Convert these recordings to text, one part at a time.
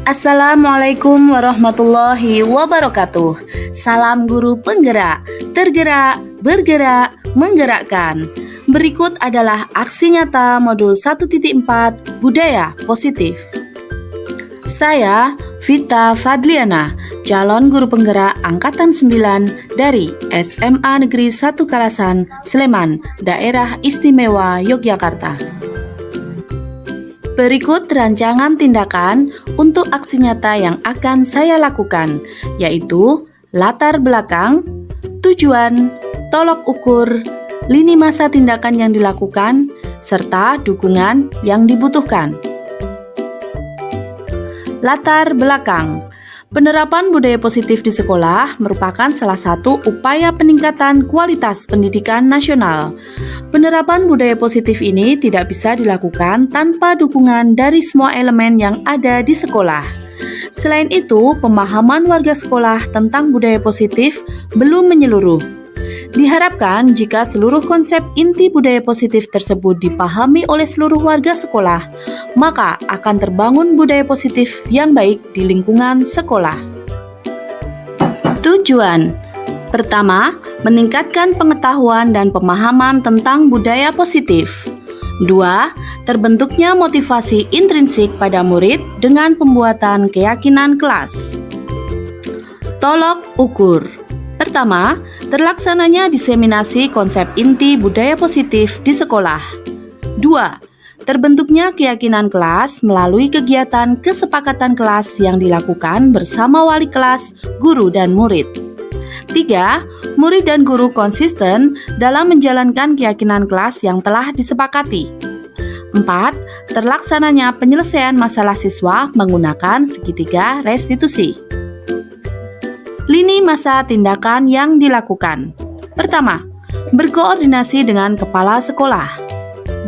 Assalamualaikum warahmatullahi wabarakatuh. Salam guru penggerak, tergerak, bergerak, menggerakkan. Berikut adalah aksi nyata modul 1.4 Budaya Positif. Saya Vita Fadliana, calon guru penggerak angkatan 9 dari SMA Negeri 1 Kalasan, Sleman, Daerah Istimewa Yogyakarta. Berikut rancangan tindakan untuk aksi nyata yang akan saya lakukan, yaitu latar belakang, tujuan, tolok ukur, lini masa tindakan yang dilakukan, serta dukungan yang dibutuhkan. Latar belakang. Penerapan budaya positif di sekolah merupakan salah satu upaya peningkatan kualitas pendidikan nasional. Penerapan budaya positif ini tidak bisa dilakukan tanpa dukungan dari semua elemen yang ada di sekolah. Selain itu, pemahaman warga sekolah tentang budaya positif belum menyeluruh. Diharapkan jika seluruh konsep inti budaya positif tersebut dipahami oleh seluruh warga sekolah, maka akan terbangun budaya positif yang baik di lingkungan sekolah. Tujuan pertama, meningkatkan pengetahuan dan pemahaman tentang budaya positif. 2. Terbentuknya motivasi intrinsik pada murid dengan pembuatan keyakinan kelas. Tolok ukur. Pertama, terlaksananya diseminasi konsep inti budaya positif di sekolah. 2. Terbentuknya keyakinan kelas melalui kegiatan kesepakatan kelas yang dilakukan bersama wali kelas, guru, dan murid. 3. Murid dan guru konsisten dalam menjalankan keyakinan kelas yang telah disepakati. 4. Terlaksananya penyelesaian masalah siswa menggunakan segitiga restitusi. Lini masa tindakan yang dilakukan. Pertama, berkoordinasi dengan kepala sekolah.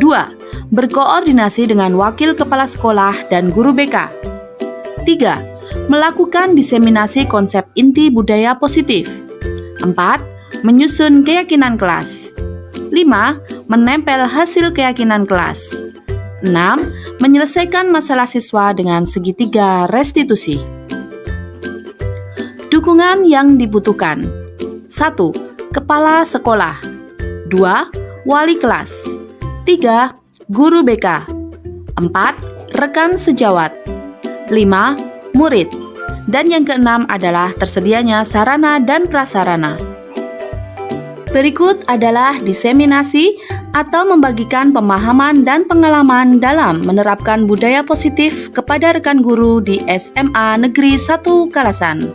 2. Berkoordinasi dengan wakil kepala sekolah dan guru BK. 3. Melakukan diseminasi konsep inti budaya positif. 4. Menyusun keyakinan kelas. 5. Menempel hasil keyakinan kelas. 6. Menyelesaikan masalah siswa dengan segitiga restitusi. Dukungan yang dibutuhkan. 1. Kepala sekolah. 2. Wali kelas. 3. Guru BK. 4. Rekan sejawat. 5. Murid. Dan yang keenam adalah tersedianya sarana dan prasarana. Berikut adalah diseminasi atau membagikan pemahaman dan pengalaman dalam menerapkan budaya positif kepada rekan guru di SMA Negeri 1 Kalasan.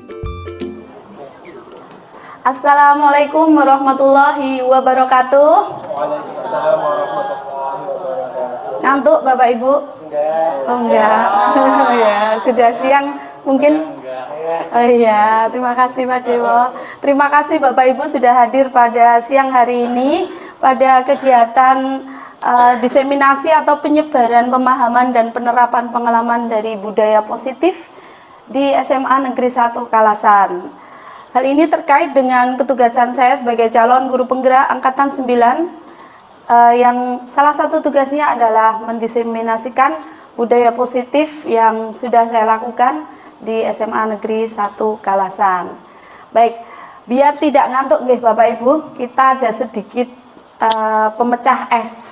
Assalamualaikum warahmatullahi wabarakatuh. Waalaikumsalam warahmatullahi wabarakatuh. Ngantuk Bapak Ibu? Enggak. Ya, sudah siang mungkin. Oh iya, terima kasih Pak Dewo. Terima kasih Bapak Ibu sudah hadir pada siang hari ini pada kegiatan diseminasi atau penyebaran pemahaman dan penerapan pengalaman dari budaya positif di SMA Negeri 1 Kalasan. Hal ini terkait dengan ketugasan saya sebagai calon guru penggerak angkatan 9 yang salah satu tugasnya adalah mendiseminasikan budaya positif yang sudah saya lakukan di SMA Negeri 1 Kalasan. Baik, biar tidak ngantuk nggih Bapak Ibu, kita ada sedikit pemecah es.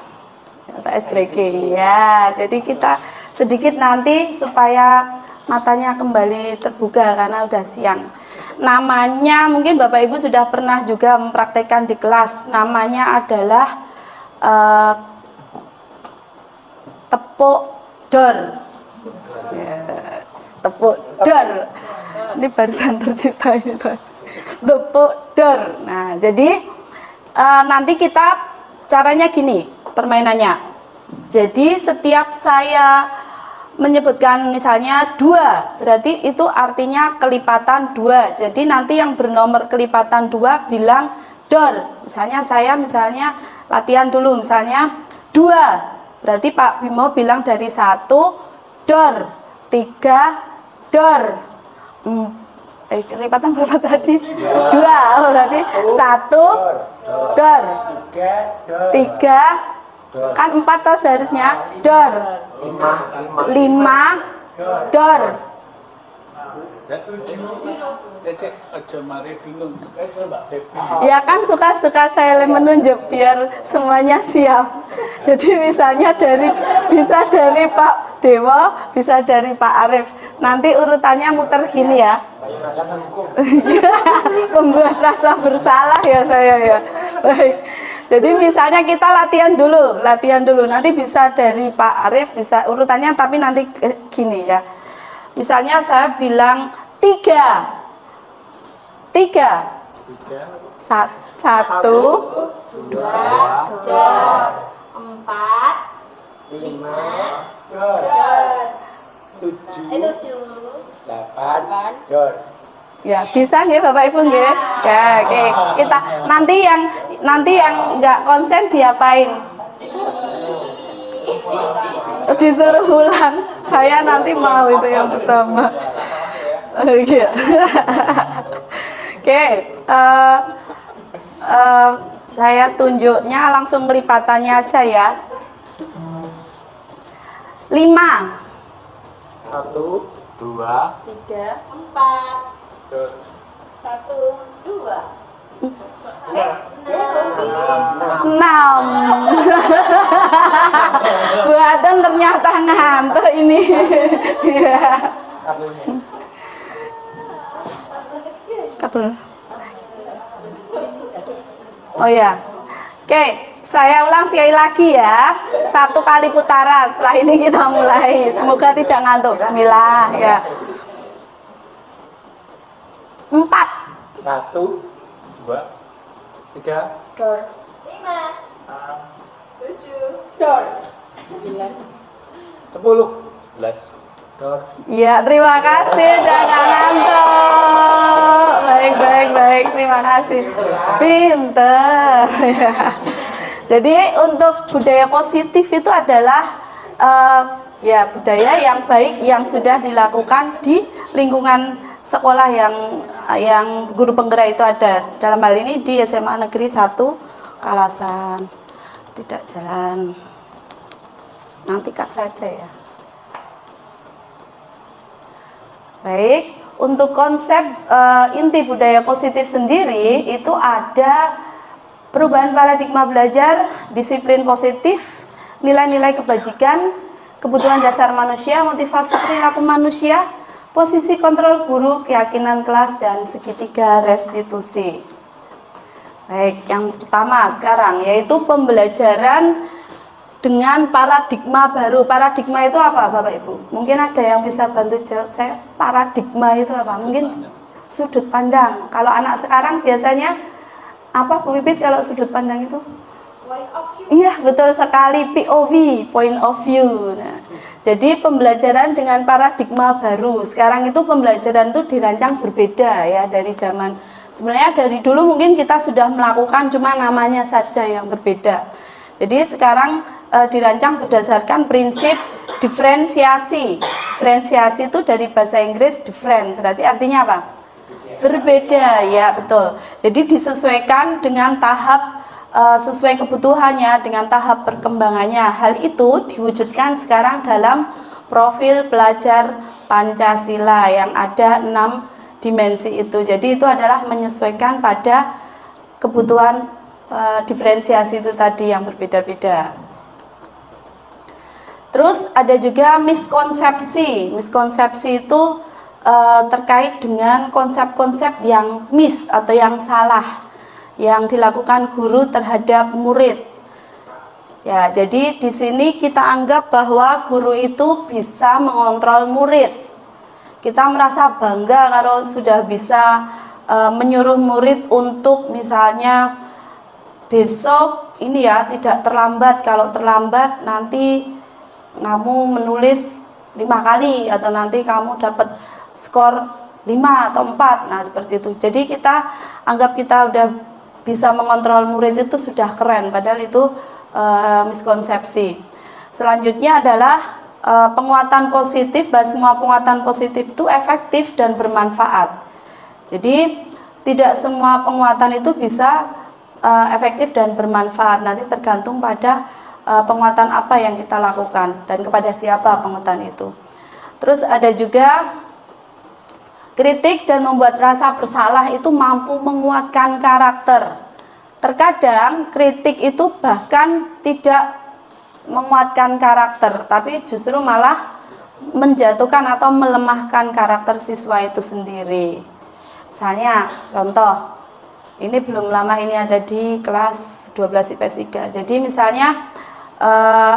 Es breaking ya. Jadi kita sedikit nanti supaya matanya kembali terbuka karena udah siang. Namanya mungkin Bapak Ibu sudah pernah juga mempraktekkan di kelas. Namanya adalah tepuk dor. Tepuk dor. Ini barusan tercipta ini tadi. Tepuk dor. Nah, jadi nanti kita caranya gini permainannya. Jadi setiap saya menyebutkan misalnya 2, berarti itu artinya kelipatan 2. Jadi nanti yang bernomor kelipatan 2 bilang dor. Misalnya saya latihan dulu misalnya 2. Berarti Pak Bimo bilang dari 1 dor, 3 dor. Kelipatan berapa tadi? 2. Berarti 1 dor. 3 kan 4 toh seharusnya dor. 5 dor. Saya aja mari bingung. Saya Mbak Devi. Ya kan suka-suka saya menunjuk biar semuanya siap. Jadi misalnya bisa dari Pak Dewo, bisa dari Pak Arif. Nanti urutannya muter gini ya. Membuat rasa bersalah ya saya ya. Baik. Jadi misalnya kita latihan dulu. Nanti bisa dari Pak Arif, bisa urutannya tapi nanti gini ya. Misalnya saya bilang 3. 1, 2, 3, 4, 5, 7, 8. ya bisa nggih Bapak Ibu nggih? Ya, oke. Kita nanti yang nggak konsen diapain? Disuruh ulang. Saya nanti mau itu yang pertama. Oke. Oke. Saya tunjuknya langsung kelipatannya aja ya. 5, 1, 2, 3, 6. Buatan ternyata ngantuk ini. Ya. Kabel. Oh ya. Oke, saya ulang sekali lagi ya. 1 kali putaran. Setelah ini kita mulai. Semoga tidak ngantuk. Bismillah ya. 4, 1, 2, 3, 10, 11. ya, terima kasih udah nggak ngantuk. Baik, terima kasih. Pinter. Ya. Jadi untuk budaya positif itu adalah ya budaya yang baik yang sudah dilakukan di lingkungan sekolah yang guru penggerak itu ada. Dalam hal ini di SMA Negeri 1 Kalasan. Tidak jalan. Nanti cut saja ya. Baik, untuk konsep inti budaya positif sendiri itu ada perubahan paradigma belajar, disiplin positif, nilai-nilai kebajikan, kebutuhan dasar manusia, motivasi perilaku manusia, posisi kontrol guru, keyakinan kelas, dan segitiga restitusi. Baik, yang pertama sekarang yaitu pembelajaran dengan paradigma baru. Paradigma itu apa Bapak Ibu? Mungkin ada yang bisa bantu jawab saya. Paradigma itu apa? Mungkin sudut pandang. Kalau anak sekarang biasanya apa Bu Pipit kalau sudut pandang itu? Point of view. Iya, betul sekali, POV, point of view. Nah, jadi pembelajaran dengan paradigma baru. Sekarang itu pembelajaran itu dirancang berbeda ya dari zaman. Sebenarnya dari dulu mungkin kita sudah melakukan, cuma namanya saja yang berbeda. Jadi sekarang dirancang berdasarkan prinsip diferensiasi. Diferensiasi itu dari bahasa Inggris different, berarti artinya apa? Berbeda, ya betul. Jadi disesuaikan dengan tahap sesuai kebutuhannya, dengan tahap perkembangannya. Hal itu diwujudkan sekarang dalam profil pelajar Pancasila yang ada 6 dimensi itu. Jadi itu adalah menyesuaikan pada kebutuhan diferensiasi itu tadi yang berbeda-beda. Terus ada juga miskonsepsi. Miskonsepsi itu terkait dengan konsep-konsep yang atau yang salah yang dilakukan guru terhadap murid. Ya, jadi di sini kita anggap bahwa guru itu bisa mengontrol murid. Kita merasa bangga kalau sudah bisa menyuruh murid untuk misalnya besok ini ya tidak terlambat. Kalau terlambat nanti kamu menulis 5 kali atau nanti kamu dapat skor 5 atau 4. Nah seperti itu. Jadi kita anggap kita udah bisa mengontrol murid itu sudah keren, padahal itu miskonsepsi. Selanjutnya adalah penguatan positif. Bahwa semua penguatan positif itu efektif dan bermanfaat. Jadi tidak semua penguatan itu bisa efektif dan bermanfaat. Nanti tergantung pada penguatan apa yang kita lakukan dan kepada siapa penguatan itu. Terus ada juga Kritik dan membuat rasa bersalah itu mampu menguatkan karakter. Terkadang kritik itu bahkan tidak menguatkan karakter, tapi justru malah menjatuhkan atau melemahkan karakter siswa itu sendiri. Misalnya, contoh, ini belum lama ini ada di kelas 12 IPS 3. Jadi misalnya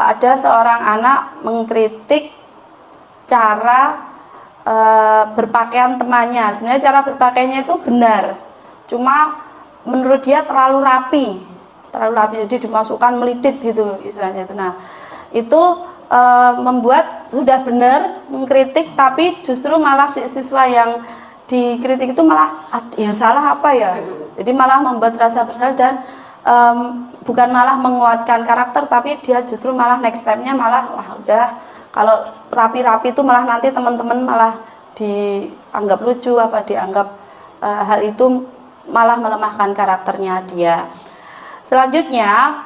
ada seorang anak mengkritik cara berpakaian temannya. Sebenarnya cara berpakaiannya itu benar, cuma menurut dia terlalu rapi, jadi dimasukkan melidit gitu istilahnya itu. Nah, itu membuat sudah benar mengkritik, tapi justru malah siswa yang dikritik itu malah ya salah apa ya, jadi malah membuat rasa bersalah dan bukan malah menguatkan karakter, tapi dia justru malah next time-nya malah udah kalau rapi-rapi itu malah nanti teman-teman malah dianggap lucu apa dianggap hal itu malah melemahkan karakternya dia. Selanjutnya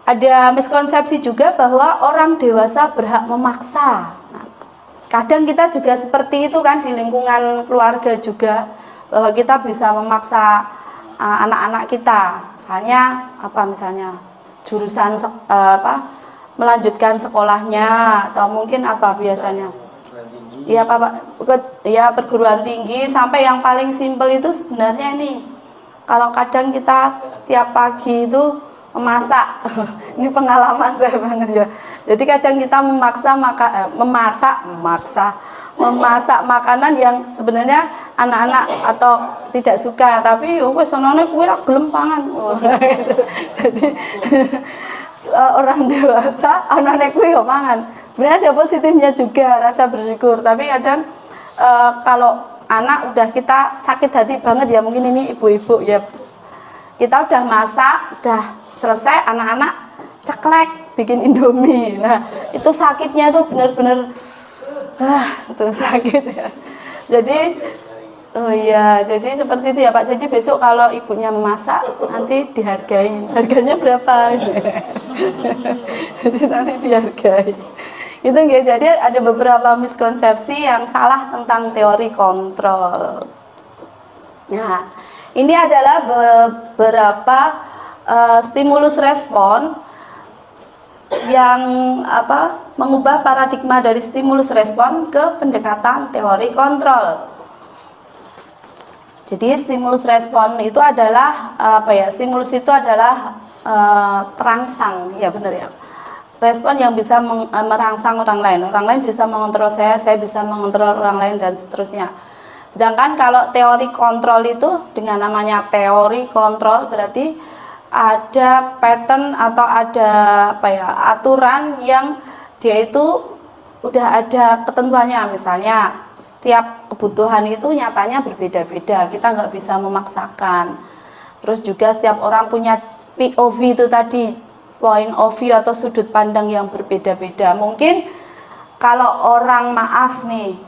ada miskonsepsi juga bahwa orang dewasa berhak memaksa. Nah, kadang kita juga seperti itu kan di lingkungan keluarga juga, bahwa kita bisa memaksa anak-anak kita. Misalnya jurusan melanjutkan sekolahnya, atau mungkin apa biasanya? Ya perguruan tinggi, sampai yang paling simpel itu sebenarnya ini. Kalau kadang kita setiap pagi itu memasak, ini pengalaman saya banget ya. Jadi kadang kita memasak makanan yang sebenarnya anak-anak atau tidak suka, tapi wes sonone kuwi ra gelem pangan. Jadi orang dewasa anak-anak kuwi kok mangan. Sebenarnya ada positifnya juga, rasa bersyukur, tapi kadang kalau anak udah kita sakit hati banget ya, mungkin ini ibu-ibu ya, kita udah masak, udah selesai, anak-anak ceklek bikin indomie. Nah, itu sakitnya tuh bener-bener itu sakit ya. Jadi jadi seperti itu ya Pak. Jadi besok kalau ibunya memasak nanti dihargai. Harganya berapa? Jadi nanti dihargai. Itu ya. Jadi ada beberapa miskonsepsi yang salah tentang teori kontrol. Nah, ini adalah beberapa stimulus respon yang mengubah paradigma dari stimulus respon ke pendekatan teori kontrol. Jadi stimulus respon itu adalah stimulus itu adalah perangsang, ya benar ya. Respon yang bisa merangsang orang lain bisa mengontrol saya bisa mengontrol orang lain dan seterusnya. Sedangkan kalau teori kontrol itu dengan namanya teori kontrol berarti ada pattern atau ada aturan yang dia itu udah ada ketentuannya. Misalnya setiap kebutuhan itu nyatanya berbeda-beda, kita nggak bisa memaksakan. Terus juga setiap orang punya POV itu tadi, point of view atau sudut pandang yang berbeda-beda. Mungkin kalau orang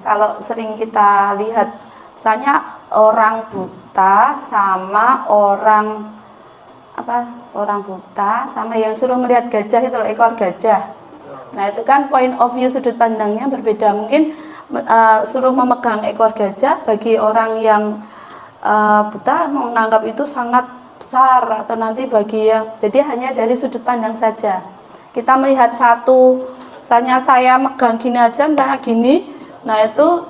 kalau sering kita lihat, misalnya orang buta sama orang buta sama yang suruh melihat gajah itu loh, ekor gajah. Nah itu kan point of view sudut pandangnya berbeda. Mungkin suruh memegang ekor gajah bagi orang yang buta menganggap itu sangat besar, atau nanti bagi yang jadi hanya dari sudut pandang saja. Kita melihat satu, misalnya saya megang gini aja, misalnya gini, nah itu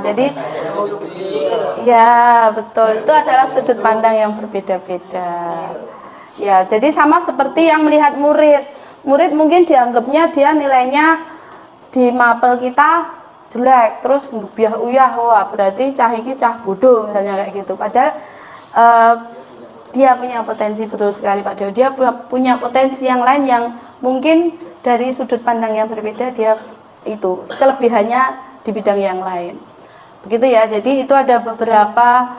jadi ya betul, itu adalah sudut pandang yang berbeda-beda. Ya, jadi sama seperti yang melihat murid mungkin dianggapnya dia nilainya di mapel kita jelek, terus biah uyah, wah berarti cah iki cah bodoh misalnya kayak gitu. Padahal dia punya potensi, betul sekali Pak Dewa, dia punya potensi yang lain yang mungkin dari sudut pandang yang berbeda dia itu kelebihannya di bidang yang lain. Begitu ya. Jadi itu ada beberapa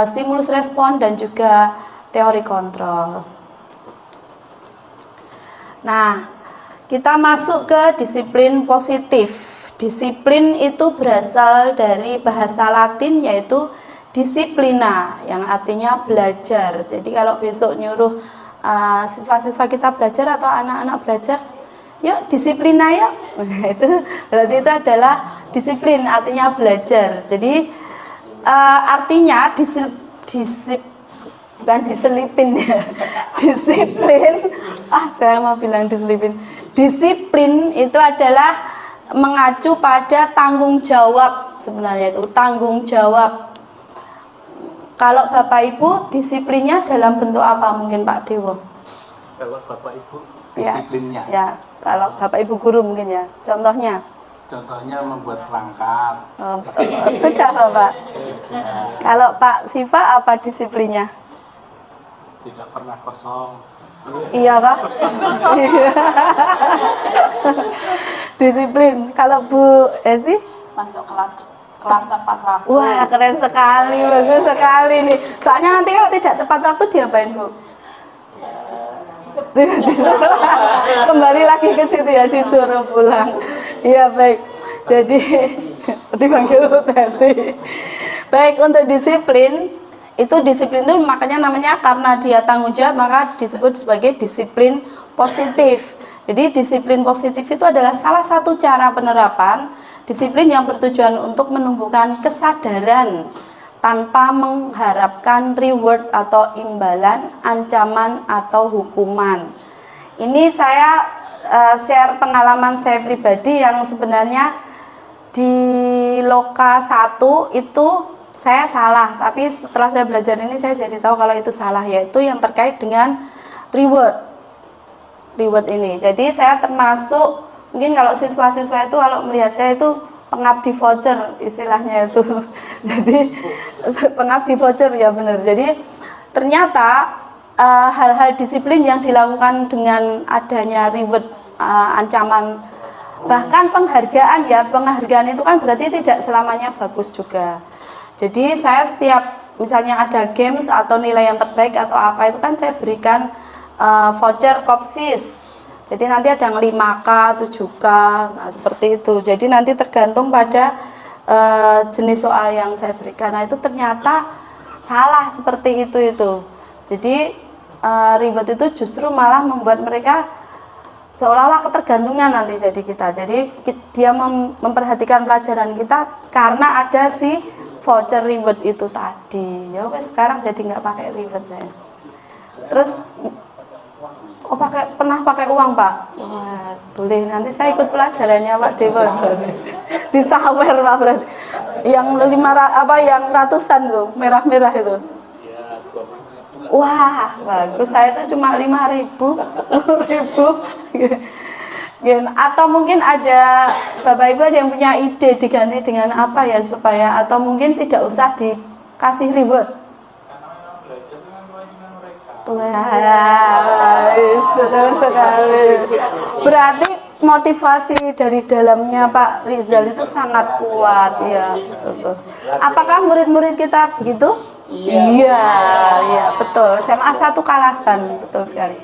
stimulus respon dan juga teori kontrol. Nah, kita masuk ke disiplin positif. Disiplin itu berasal dari bahasa Latin yaitu disiplina, yang artinya belajar. Jadi kalau besok nyuruh siswa-siswa kita belajar atau anak-anak belajar, yuk disiplin ayo. Itu berarti itu adalah disiplin, artinya belajar. Jadi artinya bukan diselipin ya. Disiplin, saya mau bilang diselipin. Disiplin itu adalah mengacu pada tanggung jawab, sebenarnya itu tanggung jawab. Kalau Bapak Ibu disiplinnya dalam bentuk apa mungkin Pak Dewo? Kalau Bapak Ibu disiplinnya. Ya, kalau Bapak Ibu guru mungkin ya. Contohnya? Contohnya membuat perangkat. Oh, sudah Bapak. Kalau Pak Siva apa disiplinnya? Tidak pernah kosong. Iya Pak. Disiplin. Kalau Bu Esi? Masuk kelas tepat waktu. Wah, keren sekali, bagus sekali nih. Soalnya nanti kalau tidak tepat waktu diapain Bu? Disuruh kembali lagi ke situ ya, disuruh pulang. Iya baik. Jadi dipanggil tadi. Baik, untuk disiplin itu makanya namanya karena dia tanggung jawab maka disebut sebagai disiplin positif. Jadi disiplin positif itu adalah salah satu cara penerapan disiplin yang bertujuan untuk menumbuhkan kesadaran tanpa mengharapkan reward atau imbalan, ancaman atau hukuman. Ini saya share pengalaman saya pribadi yang sebenarnya di Loka 1 itu saya salah, tapi setelah saya belajar ini saya jadi tahu kalau itu salah, yaitu yang terkait dengan reward ini. Jadi saya termasuk, mungkin kalau siswa-siswa itu kalau melihat saya itu pengabdi voucher istilahnya itu. Jadi pengabdi voucher ya benar. Jadi ternyata hal-hal disiplin yang dilakukan dengan adanya reward, ancaman, bahkan penghargaan ya, penghargaan itu kan berarti tidak selamanya bagus juga. Jadi saya setiap misalnya ada games atau nilai yang terbaik atau apa itu kan saya berikan voucher Kopsis. Jadi nanti ada yang 5K, 7K, nah seperti itu. Jadi nanti tergantung pada jenis soal yang saya berikan. Nah itu ternyata salah seperti itu. Jadi reward itu justru malah membuat mereka seolah-olah ketergantungan nanti jadi kita. Jadi dia memperhatikan pelajaran kita karena ada si voucher reward itu tadi. Ya wes sekarang jadi nggak pakai reward saya. Terus pernah pakai uang Pak? Wah, boleh nanti saya ikut pelajarannya Pak Dewa. Disawer Pak berarti. Yang yang ratusan tuh, merah-merah itu. Wah, bagus. Saya itu cuma 5.000, 10.000. Atau mungkin ada Bapak Ibu ada yang punya ide diganti dengan apa ya supaya, atau mungkin tidak usah dikasih reward. Wah, betul sekali. Berarti motivasi dari dalamnya Pak Rizal itu sangat kuat ya. Betul. Apakah murid-murid kita begitu? Iya, betul. SMA 1 Kalasan, betul sekali.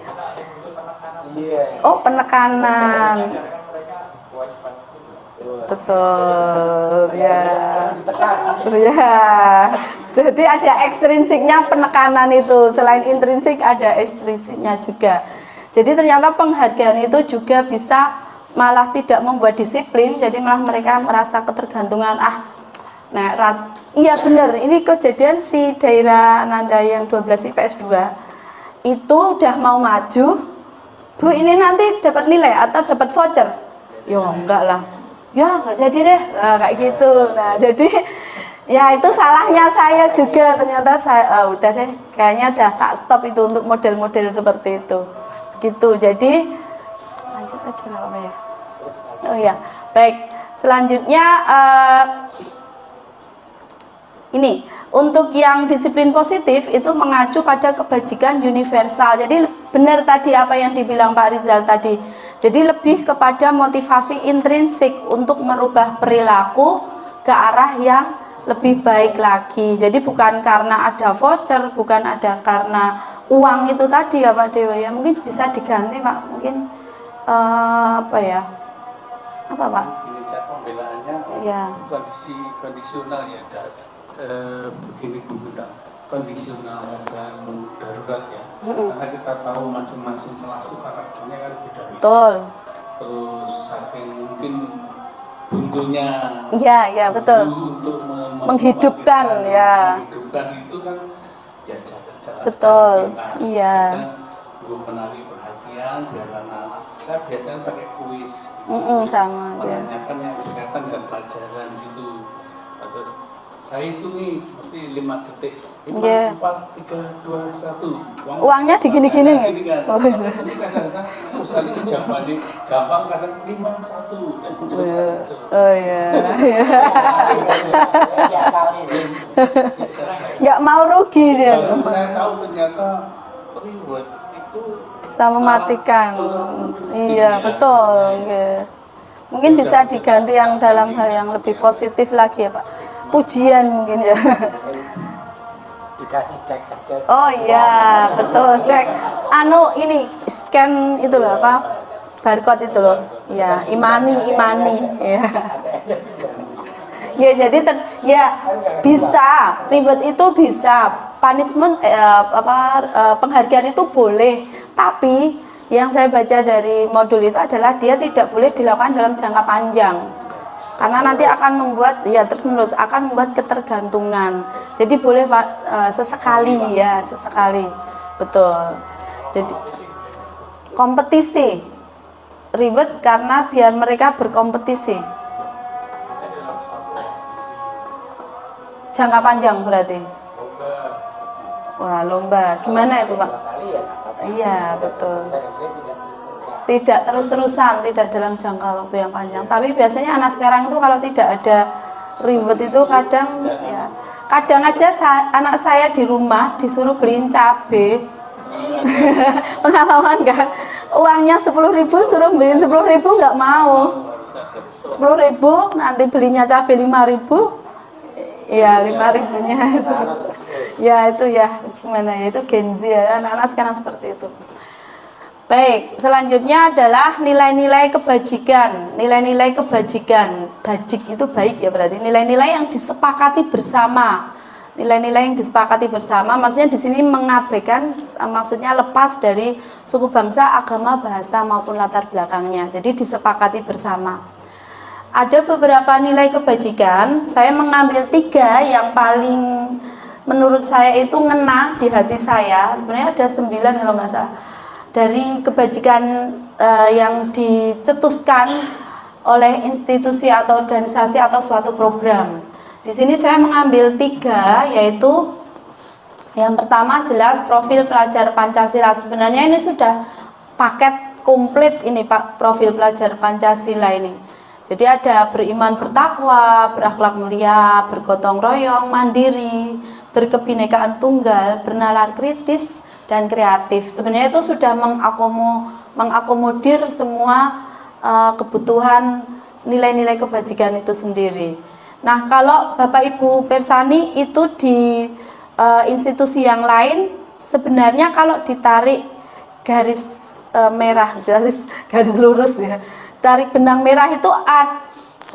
Oh, penekanan. Betul, ya. Jadi ada ekstrinsiknya penekanan itu. Selain intrinsik ada ekstrinsiknya juga. Jadi ternyata penghargaan itu juga bisa malah tidak membuat disiplin. Jadi malah mereka merasa ketergantungan. Iya benar. Ini kejadian si daerah Nanda yang 12 IPS 2 itu udah mau maju. Bu ini nanti dapat nilai atau dapat voucher? Ya enggak lah. Ya nggak jadi deh. Nah, kayak gitu. Nah jadi ya itu salahnya saya juga. Ternyata saya udah deh. Kayaknya udah tak stop itu untuk model-model seperti itu. Gitu. Jadi lanjut aja lah Pak ya. Oh ya baik. Selanjutnya ini untuk yang disiplin positif itu mengacu pada kebajikan universal. Jadi benar tadi apa yang dibilang Pak Rizal tadi. Jadi lebih kepada motivasi intrinsik untuk merubah perilaku ke arah yang lebih baik lagi. Jadi bukan karena ada voucher, bukan ada karena uang itu tadi ya Pak Dewa ya. Mungkin bisa diganti Pak. Mungkin apa ya? Apa Pak? Ini cara pembelaannya Ya. kondisional ya. Begini kita kondisional dan darurat ya. Karena kita tahu masing-masing kelas karakternya kan beda. Betul. terus saking mungkin buntunya Iya, betul. untuk Menghidupkan, ya. menghidupkan itu kan ya jalan-jalan Betul, pintas. iya. Dan gue menarik perhatian biar anak-anak saya biasanya pakai kuis Sama, ya. menanyakan yang berkaitan dengan pelajaran gitu. Terus saya itu nih mesti 5 detik 5, Iya. 4, 3, 2, 1 Uangnya digini-gini nggak? kan. Oh, iya. Terus kadang-kadang usah itu jawabannya gampang, kadang 5, 1 dan 1. Oh iya. Nggak mau rugi dia. Baru saya tahu ternyata reward itu Bisa mematikan. Iya, betul. Iya. Mungkin bisa diganti yang dalam hal yang lebih positif lagi ya Pak. Pujian mungkin ya. Dikasih cek aja. Oh iya, betul, cek. Anu ini scan itu loh apa? Barcode itu loh. Ya, imani. Ya. Ya jadi ya bisa ribet itu bisa punishment penghargaan itu boleh, tapi yang saya baca dari modul itu adalah dia tidak boleh dilakukan dalam jangka panjang karena nanti akan membuat ya terus menerus akan membuat ketergantungan. Jadi boleh Pak sesekali ya, sesekali. Betul. Jadi kompetisi ribet karena biar mereka berkompetisi. Jangka panjang berarti. Wah, lomba. Gimana itu, Pak? Iya, betul. Tidak terus-terusan, tidak dalam jangka waktu yang panjang. Tapi biasanya anak sekarang itu kalau tidak ada ribet itu kadang aja anak saya di rumah disuruh beliin cabai. Pengalaman kan? Uangnya 10.000 suruh beliin 10.000 nggak mau. 10.000 nanti belinya cabai 5.000. Ya 5.000-nya itu. Ya itu ya gimana ya, itu Gen Z ya, anak-anak sekarang seperti itu. Baik, selanjutnya adalah nilai-nilai kebajikan. Nilai-nilai kebajikan, bajik itu baik ya berarti nilai-nilai yang disepakati bersama. Nilai-nilai yang disepakati bersama maksudnya di sini mengabaikan maksudnya lepas dari suku bangsa, agama, bahasa maupun latar belakangnya. Jadi disepakati bersama. Ada beberapa nilai kebajikan, saya mengambil 3 yang paling menurut saya itu ngena di hati saya. Sebenarnya ada 9 kalau nggak salah. Dari kebajikan yang dicetuskan oleh institusi atau organisasi atau suatu program. Di sini saya mengambil 3, yaitu yang pertama jelas profil pelajar Pancasila. Sebenarnya ini sudah paket komplit ini Pak, profil pelajar Pancasila ini. Jadi ada beriman bertakwa, berakhlak mulia, bergotong royong, mandiri, berkebinekaan tunggal, bernalar kritis, dan kreatif. Sebenarnya itu sudah mengakomodir semua kebutuhan nilai-nilai kebajikan itu sendiri. Nah, kalau Bapak Ibu Persani itu di institusi yang lain, sebenarnya kalau ditarik garis merah, garis lurus ya, tarik benang merah itu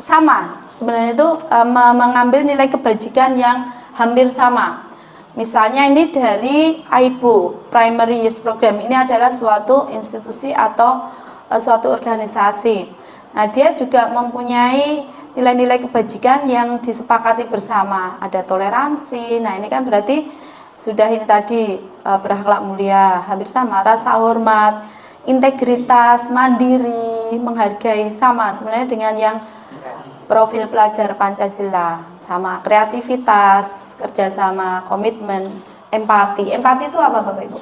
sama. Sebenarnya itu mengambil nilai kebajikan yang hampir sama. Misalnya ini dari AIBO, Primary Youth Program. Ini adalah suatu institusi atau suatu organisasi. Nah, dia juga mempunyai nilai-nilai kebajikan yang disepakati bersama. Ada toleransi. Nah, ini kan berarti sudah ini tadi berakhlak mulia, hampir sama, rasa hormat, integritas, mandiri, menghargai, sama sebenarnya dengan yang profil pelajar Pancasila. Sama kreativitas, kerjasama, komitmen, empati. Empati itu apa Bapak Ibu?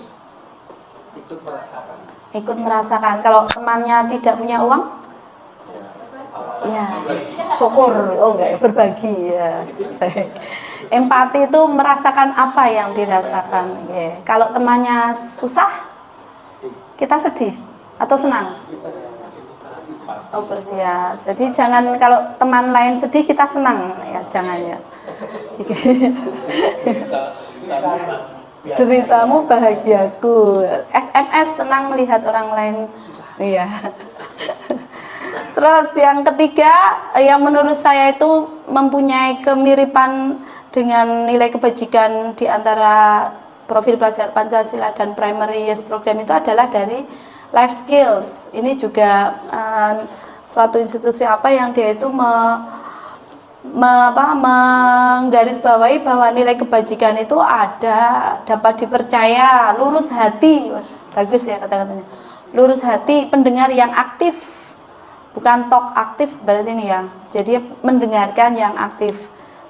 Ikut merasakan. Ikut merasakan. Kalau temannya tidak punya uang? Ya, syukur. Oh enggak, berbagi ya. Empati itu merasakan apa yang dirasakan. Ya. Kalau temannya susah, kita sedih atau senang? Oh bersedia. Jadi jangan kalau teman lain sedih kita senang ya, jangan ya. Ceritamu bahagiaku. SMS senang melihat orang lain. Iya. Terus yang ketiga yang menurut saya itu mempunyai kemiripan dengan nilai kebajikan di antara profil pelajar Pancasila dan Primary Youth Program itu adalah dari life skills. Ini juga suatu institusi apa yang dia itu menggarisbawahi bahwa nilai kebajikan itu ada, dapat dipercaya, lurus hati. Bagus ya kata-katanya. Lurus hati, pendengar yang aktif. Bukan talk aktif berarti ini ya. Jadi mendengarkan yang aktif.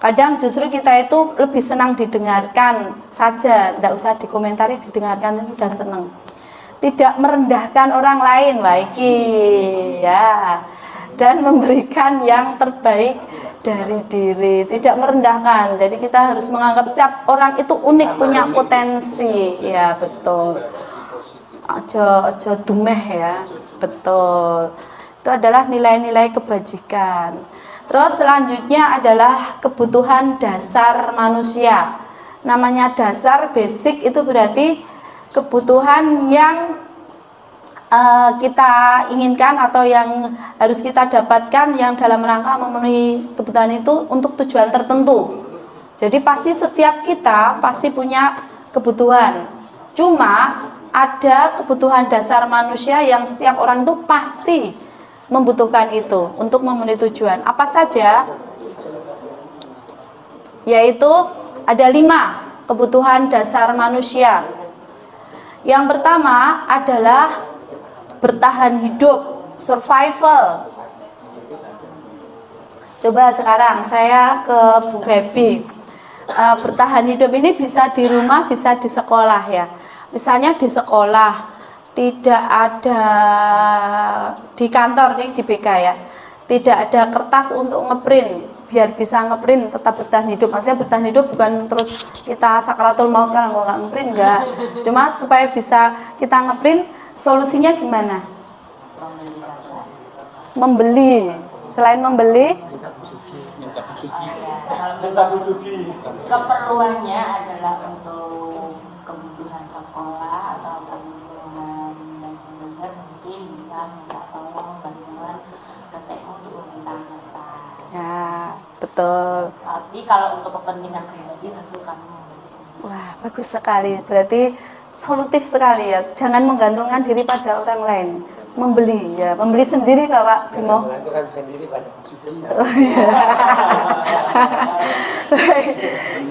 Kadang justru kita itu lebih senang didengarkan saja, tidak usah dikomentari, didengarkan itu sudah senang. Tidak merendahkan orang lain, baiki ya. Dan memberikan yang terbaik dari diri, tidak merendahkan. Jadi kita harus menganggap setiap orang itu unik, punya potensi. Ya, betul. Ojo dumeh ya. Betul. Itu adalah nilai-nilai kebajikan. Terus selanjutnya adalah kebutuhan dasar manusia. Namanya dasar, basic itu berarti kebutuhan yang kita inginkan atau yang harus kita dapatkan yang dalam rangka memenuhi kebutuhan itu untuk tujuan tertentu. Jadi pasti setiap kita pasti punya kebutuhan. Cuma ada kebutuhan dasar manusia yang setiap orang itu pasti membutuhkan itu untuk memenuhi tujuan. Apa saja? Yaitu ada 5 kebutuhan dasar manusia. Yang pertama adalah bertahan hidup, survival. Coba sekarang saya ke Bu Febi. Bertahan hidup ini bisa di rumah, bisa di sekolah ya. Misalnya di sekolah, tidak ada di kantor nih di BK ya, tidak ada kertas untuk ngeprint. Biar bisa ngeprint tetap bertahan hidup. Maksudnya bertahan hidup bukan terus kita sakratul maut kan nggak ngeprint, enggak. Cuma supaya bisa kita ngeprint, solusinya gimana? Membeli. Selain membeli, keperluannya adalah untuk kebutuhan sekolah atau kebutuhan mungkin bisa minta tolong bantuan ke TK untuk meminta kertas. ya betul. Tapi kalau untuk kepentingan pribadi tentu kami membeli sendiri. Wah, bagus sekali. Berarti solutif sekali ya. Jangan menggantungkan diri pada orang lain. Membeli ya, membeli sendiri Bapak Bimo. Menentukan sendiri pada maksudnya. Oh, iya.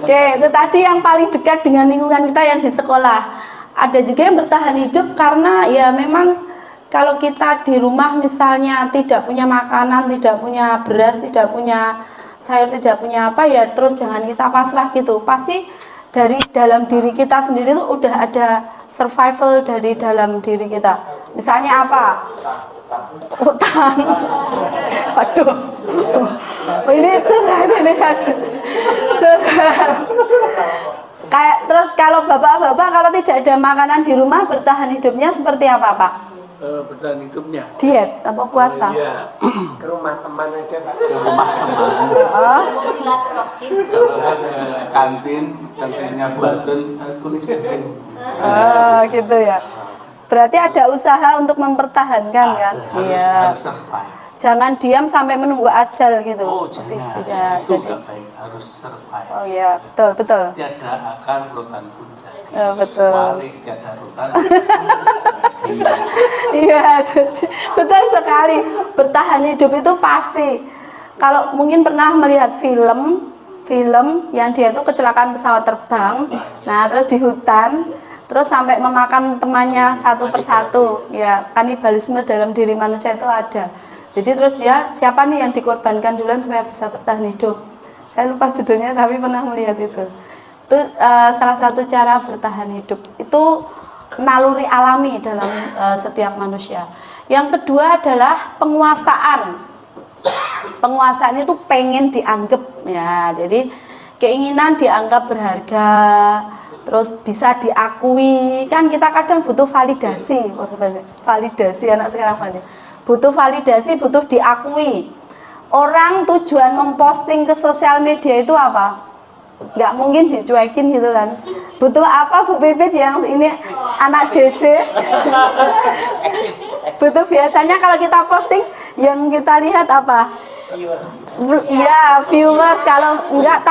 Oke, itu tadi yang paling dekat dengan lingkungan kita yang di sekolah. Ada juga yang bertahan hidup karena ya memang kalau kita di rumah misalnya tidak punya makanan, tidak punya beras, tidak punya sayur, tidak punya apa ya, terus jangan kita pasrah gitu. Pasti dari dalam diri kita sendiri itu udah ada survival dari dalam diri kita. Misalnya apa? Utang. Waduh. Oh, ini curhat ini kan. Curhat. Kayak terus kalau bapak-bapak kalau tidak ada makanan di rumah bertahan hidupnya seperti apa, Pak? Bertahan hidupnya. Diet apa puasa? Iya. Ke rumah teman aja Pak. Ke rumah teman. Oh. Silaturahim. Kantinnya Balton, tulis. Oh, gitu ya. Berarti ada usaha untuk mempertahankan kan? Iya. Harus survive. Jangan diam sampai menunggu ajal gitu. Oh, jangan. Tidak. Itu Jadi, nggak baik. Harus survive. oh ya, betul, betul. Tiada akan rotan pun saja. Oh, betul. Mari tiada rotan. Iya, betul sekali. Bertahan hidup itu pasti. Kalau mungkin pernah melihat film yang dia itu kecelakaan pesawat terbang, nah terus di hutan, terus sampai memakan temannya satu persatu, ya kanibalisme dalam diri manusia itu ada. Jadi terus dia siapa nih yang dikorbankan duluan supaya bisa bertahan hidup? Saya lupa judulnya tapi pernah melihat itu. Itu salah satu cara bertahan hidup. Itu naluri alami dalam setiap manusia. Yang kedua adalah penguasaan. Penguasaan itu pengen dianggap ya. Jadi keinginan dianggap berharga, terus bisa diakui. Kan kita kadang butuh validasi. Validasi anak sekarang butuh validasi, butuh diakui. Orang tujuan memposting ke sosial media itu apa? Nggak mungkin dicuekin gitu kan. Butuh apa Bu Pipit yang ini anak JJ? Butuh biasanya kalau kita posting yang kita lihat apa? Iya, viewers. Kalau enggak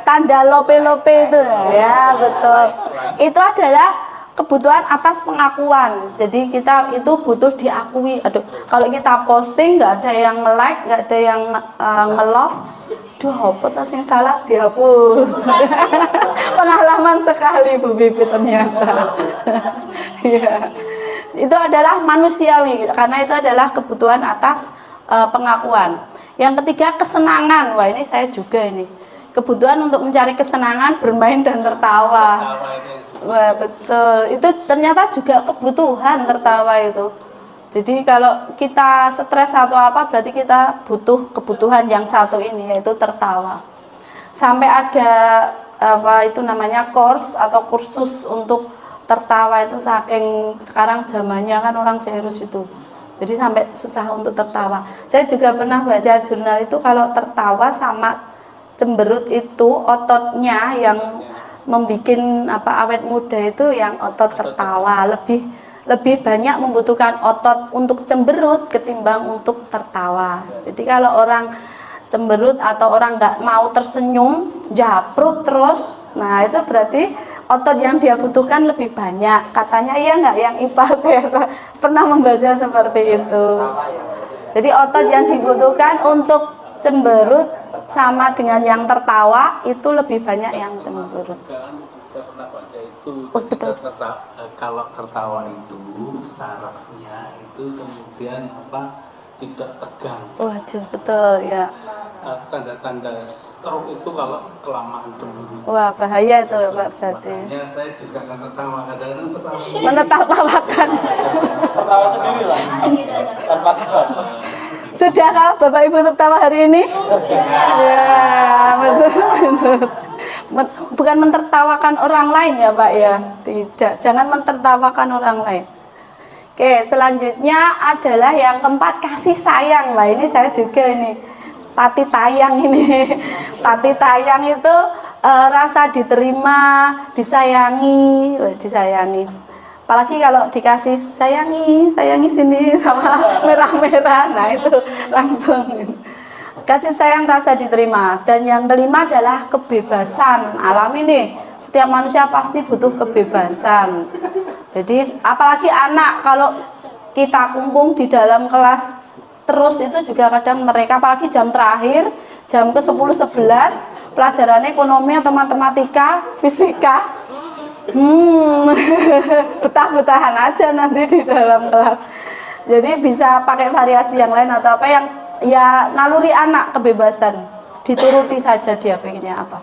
tanda lope-lope itu ya, betul. Itu adalah kebutuhan atas pengakuan. Jadi kita itu butuh diakui. Aduh, kalau kita posting nggak ada yang like, nggak ada yang nge-love, duh apa tuh yang salah, dihapus. Pengalaman sekali Bu Bibi ternyata. Ya. Itu adalah manusiawi karena itu adalah kebutuhan atas pengakuan. Yang ketiga, kesenangan. Wah, ini saya juga ini. Kebutuhan untuk mencari kesenangan, bermain dan tertawa. Wah, betul. Itu ternyata juga kebutuhan tertawa itu. Jadi kalau kita stres atau apa, berarti kita butuh kebutuhan yang satu ini, yaitu tertawa. Sampai ada apa itu namanya course atau kursus untuk tertawa itu, saking sekarang zamannya kan orang serius itu. Jadi sampai susah untuk tertawa. Saya juga pernah baca jurnal itu, kalau tertawa sama cemberut itu ototnya yang membuat awet muda itu yang otot tertawa, lebih banyak membutuhkan otot untuk cemberut ketimbang untuk tertawa. Jadi kalau orang cemberut atau orang nggak mau tersenyum, japrut terus, nah itu berarti otot yang dia butuhkan lebih banyak. Katanya iya nggak, yang IPA saya pernah membaca seperti itu. Jadi otot yang dibutuhkan untuk cemberut sama dengan yang tertawa itu lebih banyak yang cemberut. Saya pernah baca itu, Oh, betul. kalau tertawa itu sarafnya itu kemudian tidak tegang. Waduh, betul ya. Tanda-tanda stroke itu kalau kelamaan cemburu. Wah, bahaya itu Pak berarti. Makanya saya juga akan tertawa, kadang-kadang tertawa. Menertawakan. Tertawa sendiri lah. Tanpa sebab. Sudahkah Bapak Ibu tertawa hari ini? Ya, betul. Bukan mentertawakan orang lain ya Pak ya. Tidak, jangan mentertawakan orang lain. Oke, selanjutnya adalah yang keempat, kasih sayang. Lah ini saya juga ini tati tayang ini. Tati tayang itu rasa diterima, disayangi, disayangi. Apalagi kalau dikasih sayangi sini sama merah-merah, nah itu langsung kasih sayang, rasa diterima. Dan yang kelima adalah kebebasan. Alami nih, setiap manusia pasti butuh kebebasan. Jadi apalagi anak, kalau kita kungkung di dalam kelas terus itu juga kadang mereka, apalagi jam terakhir, jam ke 10-11, pelajaran ekonomi atau matematika, fisika, betah-betahan aja nanti di dalam kelas. Jadi bisa pakai variasi yang lain atau apa yang ya naluri anak, kebebasan, dituruti saja dia pengennya apa.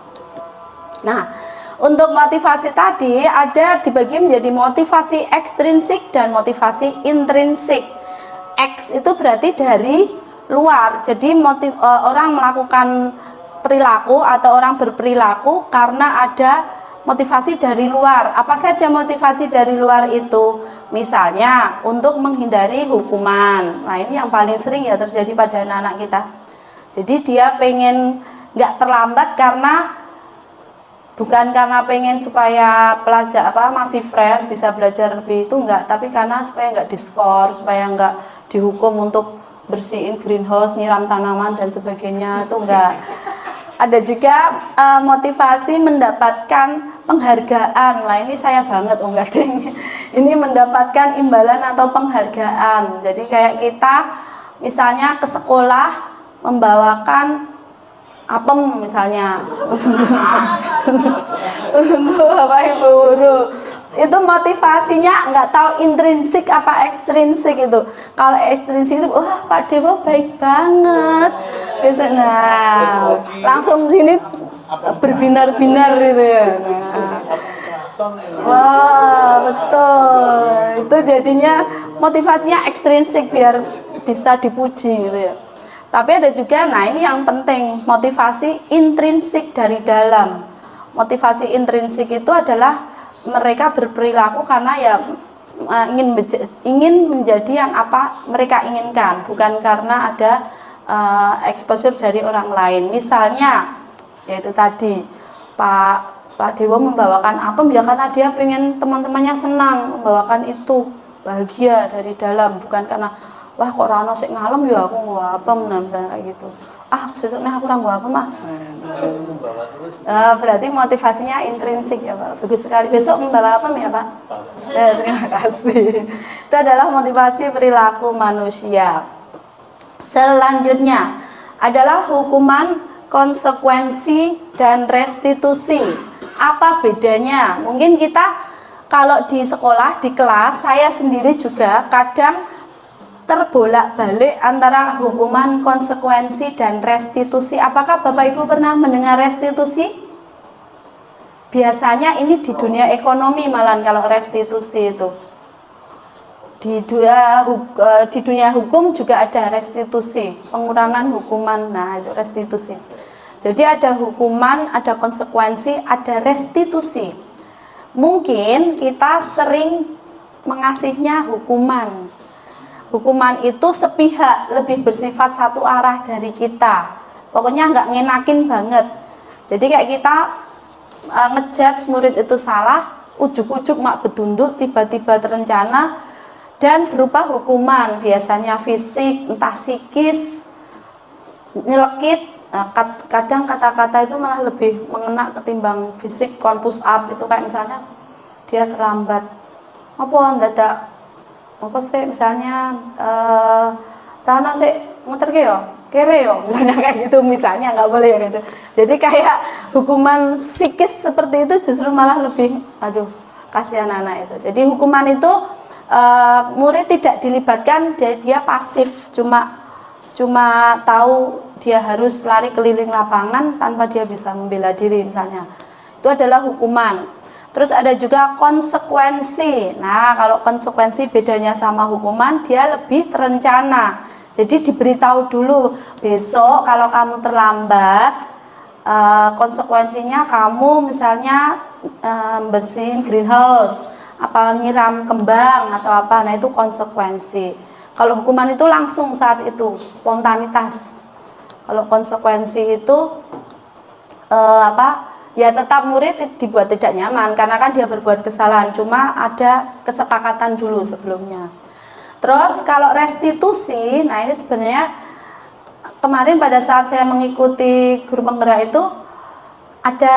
Nah, untuk motivasi tadi ada dibagi menjadi motivasi ekstrinsik dan motivasi intrinsik. X itu berarti dari luar. Jadi orang melakukan perilaku atau orang berperilaku karena ada motivasi dari luar. Apa saja motivasi dari luar itu? Misalnya untuk menghindari hukuman. Nah, ini yang paling sering ya terjadi pada anak-anak kita. Jadi dia pengen nggak terlambat karena bukan karena pengen supaya pelajar masih fresh bisa belajar lebih, itu enggak, tapi karena supaya enggak diskor, supaya enggak dihukum untuk bersihin greenhouse, nyiram tanaman dan sebagainya, itu enggak. Ada juga motivasi mendapatkan penghargaan. Nah ini saya banget enggak deng. Ini mendapatkan imbalan atau penghargaan. Jadi kayak kita misalnya ke sekolah membawakan apem misalnya untuk Bapak Ibu guru, itu motivasinya nggak tahu intrinsik apa ekstrinsik itu. Kalau ekstrinsik itu wah Pak Dewo baik banget gitu, nah langsung sini berbinar-binar gitu ya. Nah, wah betul, itu jadinya motivasinya ekstrinsik biar bisa dipuji gitu ya. Tapi ada juga, nah ini yang penting, motivasi intrinsik dari dalam. Motivasi intrinsik itu adalah mereka berperilaku karena ya ingin menjadi yang apa mereka inginkan, bukan karena ada exposure dari orang lain. Misalnya, yaitu tadi Pak Dewo membawakan apem ya karena dia pengen teman-temannya senang, membawakan itu bahagia dari dalam, bukan karena wah kok rano sik ngalem ya aku apem, nah misalnya kayak gitu. besoknya aku rambut apa mah. Membawa terus. Berarti motivasinya intrinsik ya Pak. Bagus sekali. Besok membawa apa ya Pak? Terima kasih. Itu adalah motivasi perilaku manusia. Selanjutnya adalah hukuman, konsekuensi, dan restitusi. Apa bedanya? Mungkin kita kalau di sekolah, di kelas, saya sendiri juga kadang terbolak-balik antara hukuman, konsekuensi, dan restitusi. Apakah Bapak Ibu pernah mendengar restitusi? Biasanya ini di dunia ekonomi malah kalau restitusi itu. Di dunia hukum juga ada restitusi, pengurangan hukuman. Nah, itu restitusi. Jadi ada hukuman, ada konsekuensi, ada restitusi. Mungkin kita sering mengasihnya hukuman. Hukuman itu sepihak, lebih bersifat satu arah dari kita. Pokoknya nggak ngenakin banget. Jadi kayak kita ngejudge murid itu salah, ujuk-ujuk mak bedunduk, tiba-tiba terencana dan berupa hukuman, biasanya fisik, entah psikis, nyelekit. Nah, kadang kata-kata itu malah lebih mengena ketimbang fisik. Push up itu kayak misalnya dia terlambat, apa ndadak apa sih misalnya Rana sih muter kere yo misalnya kayak gitu, misalnya nggak boleh ya gitu. Jadi kayak hukuman psikis seperti itu justru malah lebih kasihan anak itu. Jadi hukuman itu murid tidak dilibatkan, dia pasif, cuma tahu dia harus lari keliling lapangan tanpa dia bisa membela diri misalnya. Itu adalah hukuman. Terus ada juga konsekuensi. Nah, kalau konsekuensi bedanya sama hukuman, dia lebih terencana. Jadi diberitahu dulu, besok kalau kamu terlambat, konsekuensinya kamu misalnya bersihin greenhouse, apa nyiram kembang atau apa. Nah, itu konsekuensi. Kalau hukuman itu langsung saat itu, spontanitas. Kalau konsekuensi itu ya tetap murid dibuat tidak nyaman karena kan dia berbuat kesalahan, cuma ada kesepakatan dulu sebelumnya. Terus kalau restitusi, nah ini sebenarnya kemarin pada saat saya mengikuti guru penggerak itu ada,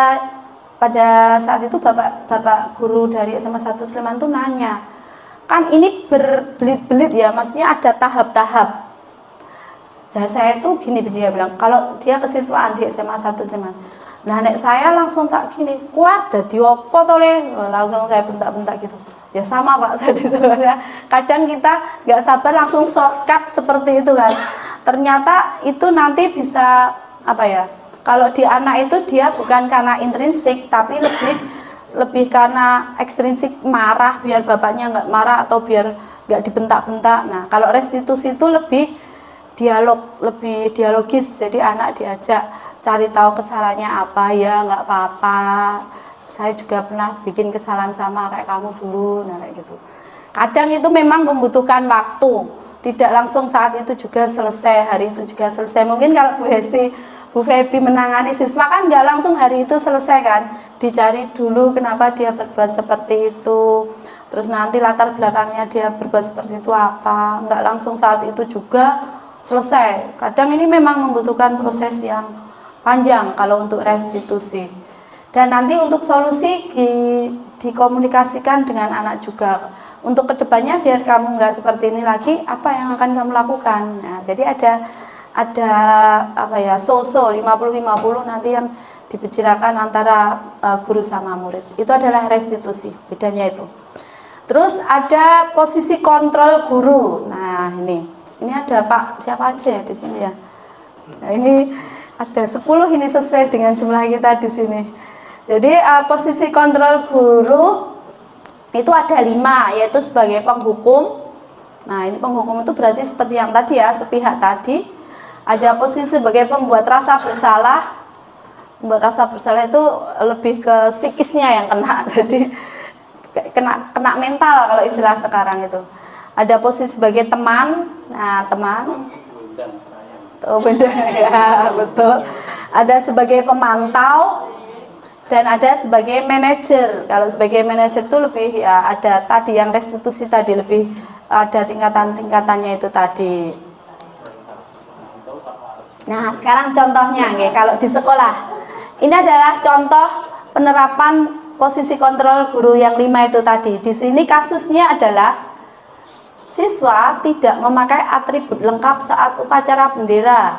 pada saat itu bapak guru dari SMA 1 Sleman tuh nanya, kan ini berbelit-belit ya, maksudnya ada tahap-tahap. Nah saya itu gini, dia bilang kalau dia kesiswaan di SMA 1 Sleman, nah nek saya langsung tak gini, kuat dadi opo to le, langsung saya bentak-bentak gitu. Ya sama Pak, saya disuruhnya. Kadang kita nggak sabar langsung shortcut seperti itu kan. Ternyata itu nanti bisa kalau di anak itu dia bukan karena intrinsik, tapi lebih karena ekstrinsik, marah biar bapaknya nggak marah atau biar nggak dibentak-bentak. Nah kalau restitusi itu lebih dialogis, jadi anak diajak cari tahu kesalahannya apa, ya nggak apa-apa, saya juga pernah bikin kesalahan sama kayak kamu dulu. Nah kayak gitu. Kadang itu memang membutuhkan waktu, tidak langsung saat itu juga selesai, hari itu juga selesai. Mungkin kalau Bu Febi menangani siswa kan nggak langsung hari itu selesai kan, dicari dulu kenapa dia berbuat seperti itu, terus nanti latar belakangnya dia berbuat seperti itu apa, nggak langsung saat itu juga selesai. Kadang ini memang membutuhkan proses yang panjang kalau untuk restitusi. Dan nanti untuk solusi dikomunikasikan dengan anak juga. Untuk kedepannya biar kamu nggak seperti ini lagi, apa yang akan kamu lakukan. Nah, jadi ada so-so 50-50 nanti yang dibicarakan antara guru sama murid. Itu adalah restitusi, bedanya itu. Terus ada posisi kontrol guru. Nah, ini ada Pak siapa aja ya di sini ya. Nah, ini ada 10 ini sesuai dengan jumlah kita di sini. Jadi posisi kontrol guru itu ada 5, yaitu sebagai penghukum. Nah ini penghukum itu berarti seperti yang tadi ya, sepihak tadi. Ada posisi sebagai pembuat rasa bersalah. Pembuat rasa bersalah itu lebih ke psikisnya yang kena, jadi kena mental kalau istilah sekarang itu. Ada posisi sebagai teman. Nah teman, beda ya, betul. Ada sebagai pemantau dan ada sebagai manajer. Kalau sebagai manajer itu lebih ya ada tadi yang restitusi tadi, lebih ada tingkatan-tingkatannya itu tadi. Nah, sekarang contohnya nggih, kalau di sekolah. Ini adalah contoh penerapan posisi kontrol guru yang 5 itu tadi. Di sini kasusnya adalah siswa tidak memakai atribut lengkap saat upacara bendera.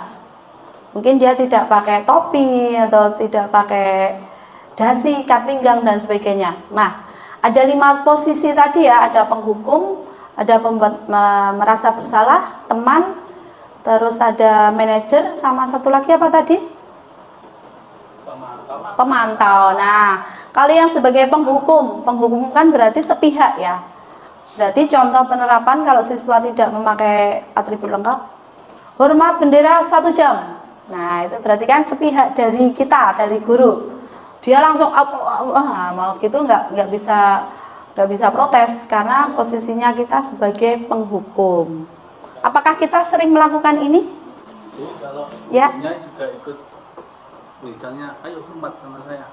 Mungkin dia tidak pakai topi atau tidak pakai dasi, ikat pinggang dan sebagainya. Nah, ada 5 posisi tadi ya, ada penghukum, ada pembuat merasa bersalah, teman, terus ada manajer, sama satu lagi apa tadi? Pemantau. Nah, kalau yang sebagai penghukum kan berarti sepihak ya. Berarti contoh penerapan kalau siswa tidak memakai atribut lengkap, hormat bendera 1 jam. Nah, itu berarti kan sepihak dari kita, dari guru. Dia langsung mau gitu nggak bisa protes karena posisinya kita sebagai penghukum. Apakah kita sering melakukan ini? Bu, kalau Ya. gurunya juga ikut, misalnya, ayo hormat sama saya,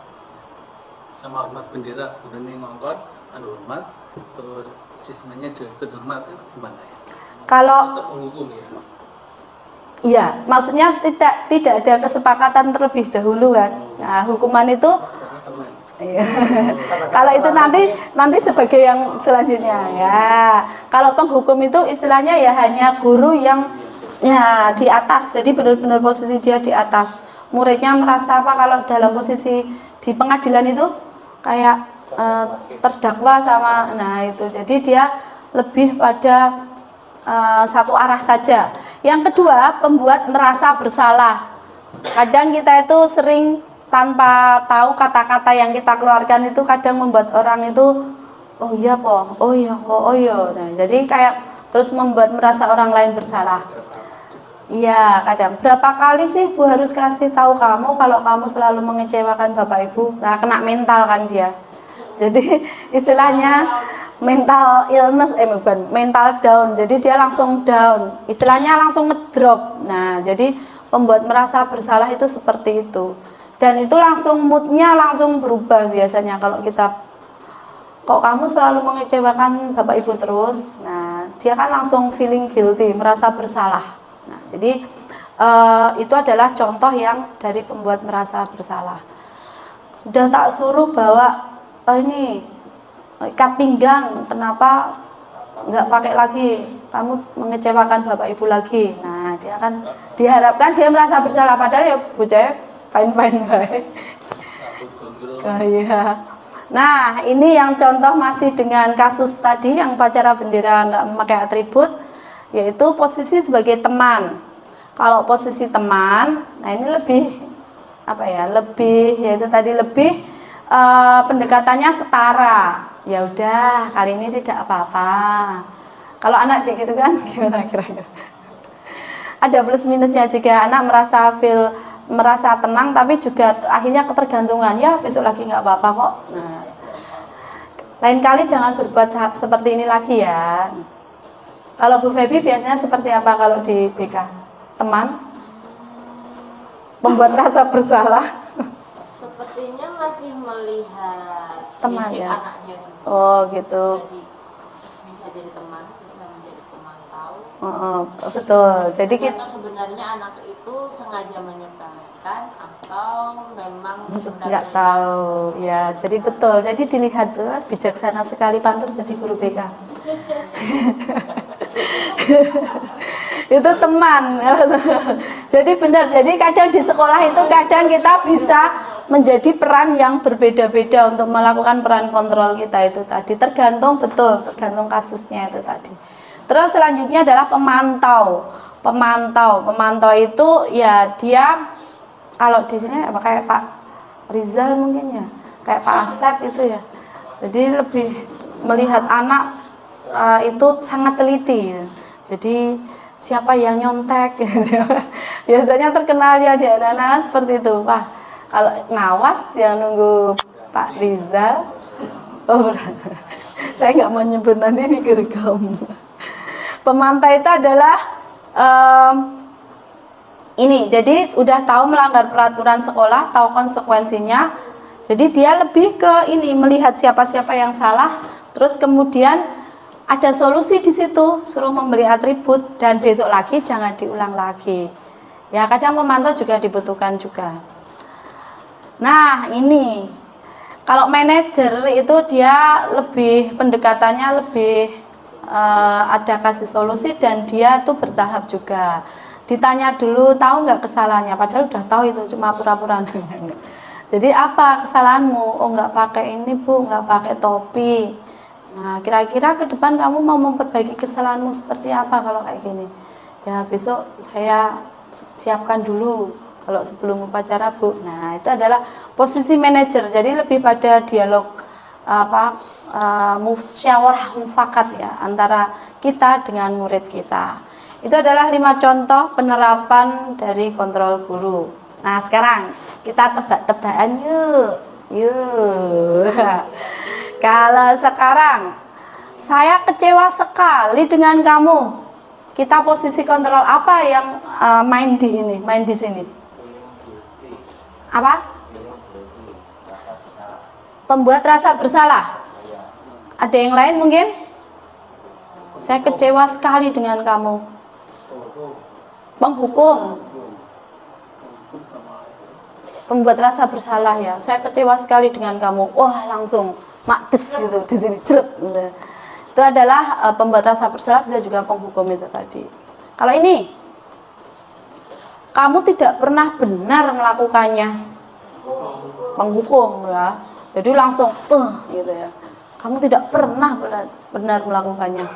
sama hormat bendera, gurunya ngongkot, hormat, terus siswanya juga ikut hormat, itu gimana ya? Kalau Untuk menghukum ya. iya, maksudnya tidak ada kesepakatan terlebih dahulu kan. Nah, hukuman itu iya. Kalau itu nanti sebagai yang selanjutnya ya. Kalau penghukum itu istilahnya ya hanya guru yang ya di atas. Jadi benar-benar posisi dia di atas. Muridnya merasa apa kalau dalam posisi di pengadilan itu kayak terdakwa sama, nah itu. Jadi dia lebih pada satu arah saja. Yang kedua, pembuat merasa bersalah. Kadang kita itu sering tanpa tahu kata-kata yang kita keluarkan itu kadang membuat orang itu oh iya po, oh iya po, oh iya. Nah, jadi kayak terus membuat merasa orang lain bersalah. Iya, kadang berapa kali sih Bu harus kasih tahu kamu kalau kamu selalu mengecewakan Bapak Ibu. Nah, kena mental kan dia. Jadi istilahnya mental illness, bukan, mental down. Jadi dia langsung down, istilahnya langsung ngedrop. Nah, jadi pembuat merasa bersalah itu seperti itu. Dan itu langsung moodnya langsung berubah biasanya kalau kita kok kamu selalu mengecewakan Bapak Ibu terus. Nah, dia kan langsung feeling guilty, merasa bersalah. Nah, jadi itu adalah contoh yang dari pembuat merasa bersalah. Udah tak suruh bawa ini ikat pinggang, kenapa nggak pakai lagi? Kamu mengecewakan Bapak Ibu lagi. Nah, dia kan diharapkan dia merasa bersalah, padahal ya bocah fine baik. Iya. Nah, ini yang contoh masih dengan kasus tadi yang upacara bendera nggak memakai atribut, yaitu posisi sebagai teman. Kalau posisi teman, nah ini lebih apa ya? Lebih yaitu tadi lebih pendekatannya setara. Ya udah, kali ini tidak apa-apa. Kalau anak gitu kan gimana kira-kira? Ada plus minusnya juga, anak merasa tenang tapi juga akhirnya ketergantungan, ya besok lagi nggak apa-apa kok. Nah, lain kali jangan berbuat seperti ini lagi ya. Kalau Bu Febi biasanya seperti apa kalau di BK? Teman? Membuat rasa bersalah? Sepertinya masih melihat Teman fisik ya? anaknya dulu. Oh gitu. Jadi bisa jadi teman, bisa menjadi pemantau. Betul. Jadi kita Atau sebenarnya anak itu sengaja menyebarkan atau memang nggak tahu ya, jadi betul, jadi dilihat tuh bijaksana sekali, pantas jadi guru BK. Itu teman. Jadi benar, jadi kadang di sekolah itu kadang kita bisa menjadi peran yang berbeda-beda untuk melakukan peran kontrol kita itu tadi, tergantung kasusnya itu tadi. Terus selanjutnya adalah pemantau itu ya dia kalau di sini apa kayak Pak Rizal mungkin ya, kayak Pak Asep itu ya. Jadi lebih melihat anak itu sangat teliti. Jadi siapa yang nyontek biasanya terkenal ya di anak-anak seperti itu. Pak, kalau ngawas yang nunggu Pak Rizal. Oh, saya nggak mau nyebut nanti ini gerekam. Pemantau itu adalah ini, jadi udah tahu melanggar peraturan sekolah, tahu konsekuensinya. Jadi dia lebih ke ini, melihat siapa-siapa yang salah, terus kemudian ada solusi di situ, suruh memberi atribut dan besok lagi jangan diulang lagi. Ya kadang pemantau juga dibutuhkan juga. Nah ini kalau manajer itu dia lebih pendekatannya lebih ada kasih solusi dan dia tuh bertahap juga. Ditanya dulu tahu nggak kesalahannya, padahal udah tahu itu cuma pura-pura. Jadi apa kesalahanmu? Oh nggak pakai ini bu, nggak pakai topi. Nah kira-kira ke depan kamu mau memperbaiki kesalahanmu seperti apa kalau kayak gini? Ya besok saya siapkan dulu kalau sebelum upacara bu. Nah itu adalah posisi manajer. Jadi lebih pada dialog musyawarah mufakat ya antara kita dengan murid kita. Itu adalah 5 contoh penerapan dari kontrol guru. Nah sekarang kita tebak-tebakan yuk. Kalau sekarang saya kecewa sekali dengan kamu, kita posisi kontrol apa yang main di sini? Apa? Pembuat rasa bersalah. Ada yang lain mungkin? Saya kecewa sekali dengan kamu. Penghukum. Pembuat rasa bersalah ya. Saya kecewa sekali dengan kamu. Wah, langsung makdes gitu di sini. Itu adalah pembuat rasa bersalah, bisa juga penghukum itu tadi. Kalau ini kamu tidak pernah benar melakukannya. Penghukum ya. Jadi langsung gitu ya. Kamu tidak pernah benar melakukannya.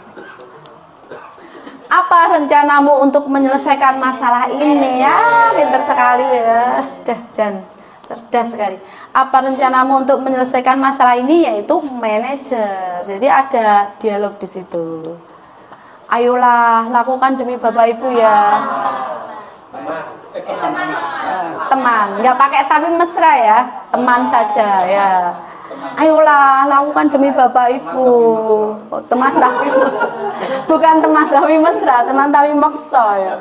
Apa rencanamu untuk menyelesaikan masalah ini? Ya, pintar sekali ya. Cerdas sekali. Apa rencanamu untuk menyelesaikan masalah ini? Yaitu manajer. Jadi ada dialog di situ. Ayolah, lakukan demi Bapak Ibu ya. Teman, nggak pakai tapi mesra ya. Teman saja ya. Ayolah, lakukan demi Bapak Ibu. Teman tapi bukan teman tapi mesra, teman tapi maksa ya.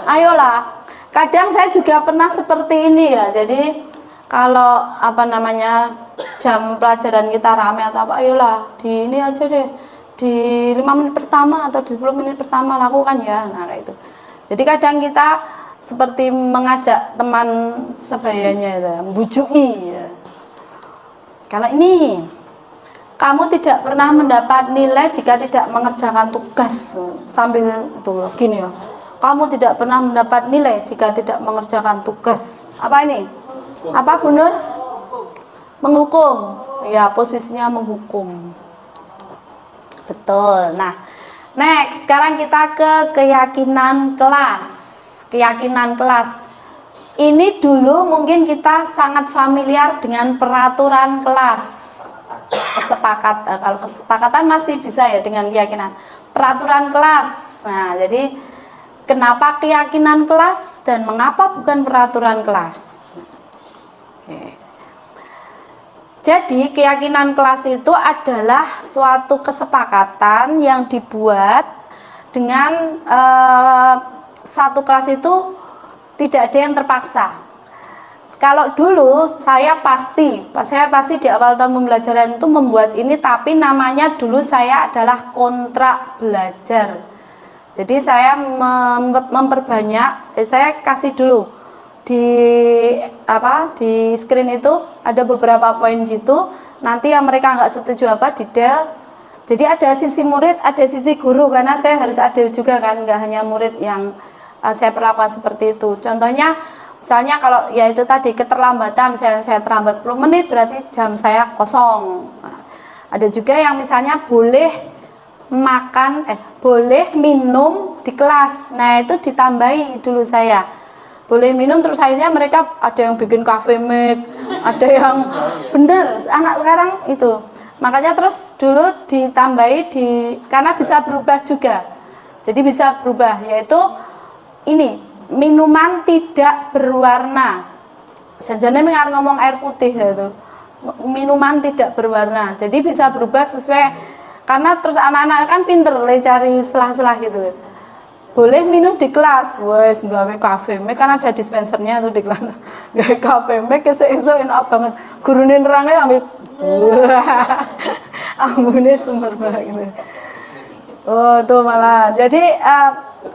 Ayolah. Kadang saya juga pernah seperti ini ya. Jadi kalau jam pelajaran kita ramai atau apa, ayolah di ini aja deh, di 5 menit pertama atau di 10 menit pertama lakukan ya. Nah kayak itu. Jadi kadang kita seperti mengajak teman sebayanya ya, membujuki ya. Kalau ini, kamu tidak pernah mendapat nilai jika tidak mengerjakan tugas. Sambil tuh gini ya. Kamu tidak pernah mendapat nilai jika tidak mengerjakan tugas. Apa ini? Apa Bu Nur? Menghukum. Ya, posisinya menghukum. Betul. Nah, next, sekarang kita ke keyakinan kelas. Keyakinan kelas. Ini dulu mungkin kita sangat familiar dengan peraturan kelas. Kalau kesepakatan masih bisa ya dengan keyakinan. Peraturan kelas. Nah, jadi kenapa keyakinan kelas dan mengapa bukan peraturan kelas? Oke. Jadi keyakinan kelas itu adalah suatu kesepakatan yang dibuat dengan satu kelas itu tidak ada yang terpaksa. Kalau dulu saya pasti di awal tahun pembelajaran itu membuat ini, tapi namanya dulu saya adalah kontrak belajar. Jadi saya memperbanyak, saya kasih dulu di screen itu ada beberapa poin gitu. Nanti yang mereka nggak setuju detail. Jadi ada sisi murid, ada sisi guru, karena saya harus adil juga kan, nggak hanya murid yang saya perlakukan seperti itu. Contohnya misalnya kalau ya itu tadi keterlambatan, saya terlambat 10 menit berarti jam saya kosong. Nah, ada juga yang misalnya boleh boleh minum di kelas. Nah itu ditambahi dulu saya. Boleh minum, terus akhirnya mereka ada yang bikin cafe make, ada yang bener anak sekarang itu. Makanya terus dulu ditambahi karena bisa berubah juga. Jadi bisa berubah, yaitu ini minuman tidak berwarna. Jangan ngomong air putih itu. Minuman tidak berwarna. Jadi bisa berubah sesuai, karena terus anak-anak kan pinter cari selah-selah gitu. Boleh minum di kelas, wes gawe kafe make kan ada dispensernya tuh di kelas. Gawe kafe make esuk-esuk enak banget. Gurune nerangnya ambil ambune sumber banget gitu. Oh tuh malah. Jadi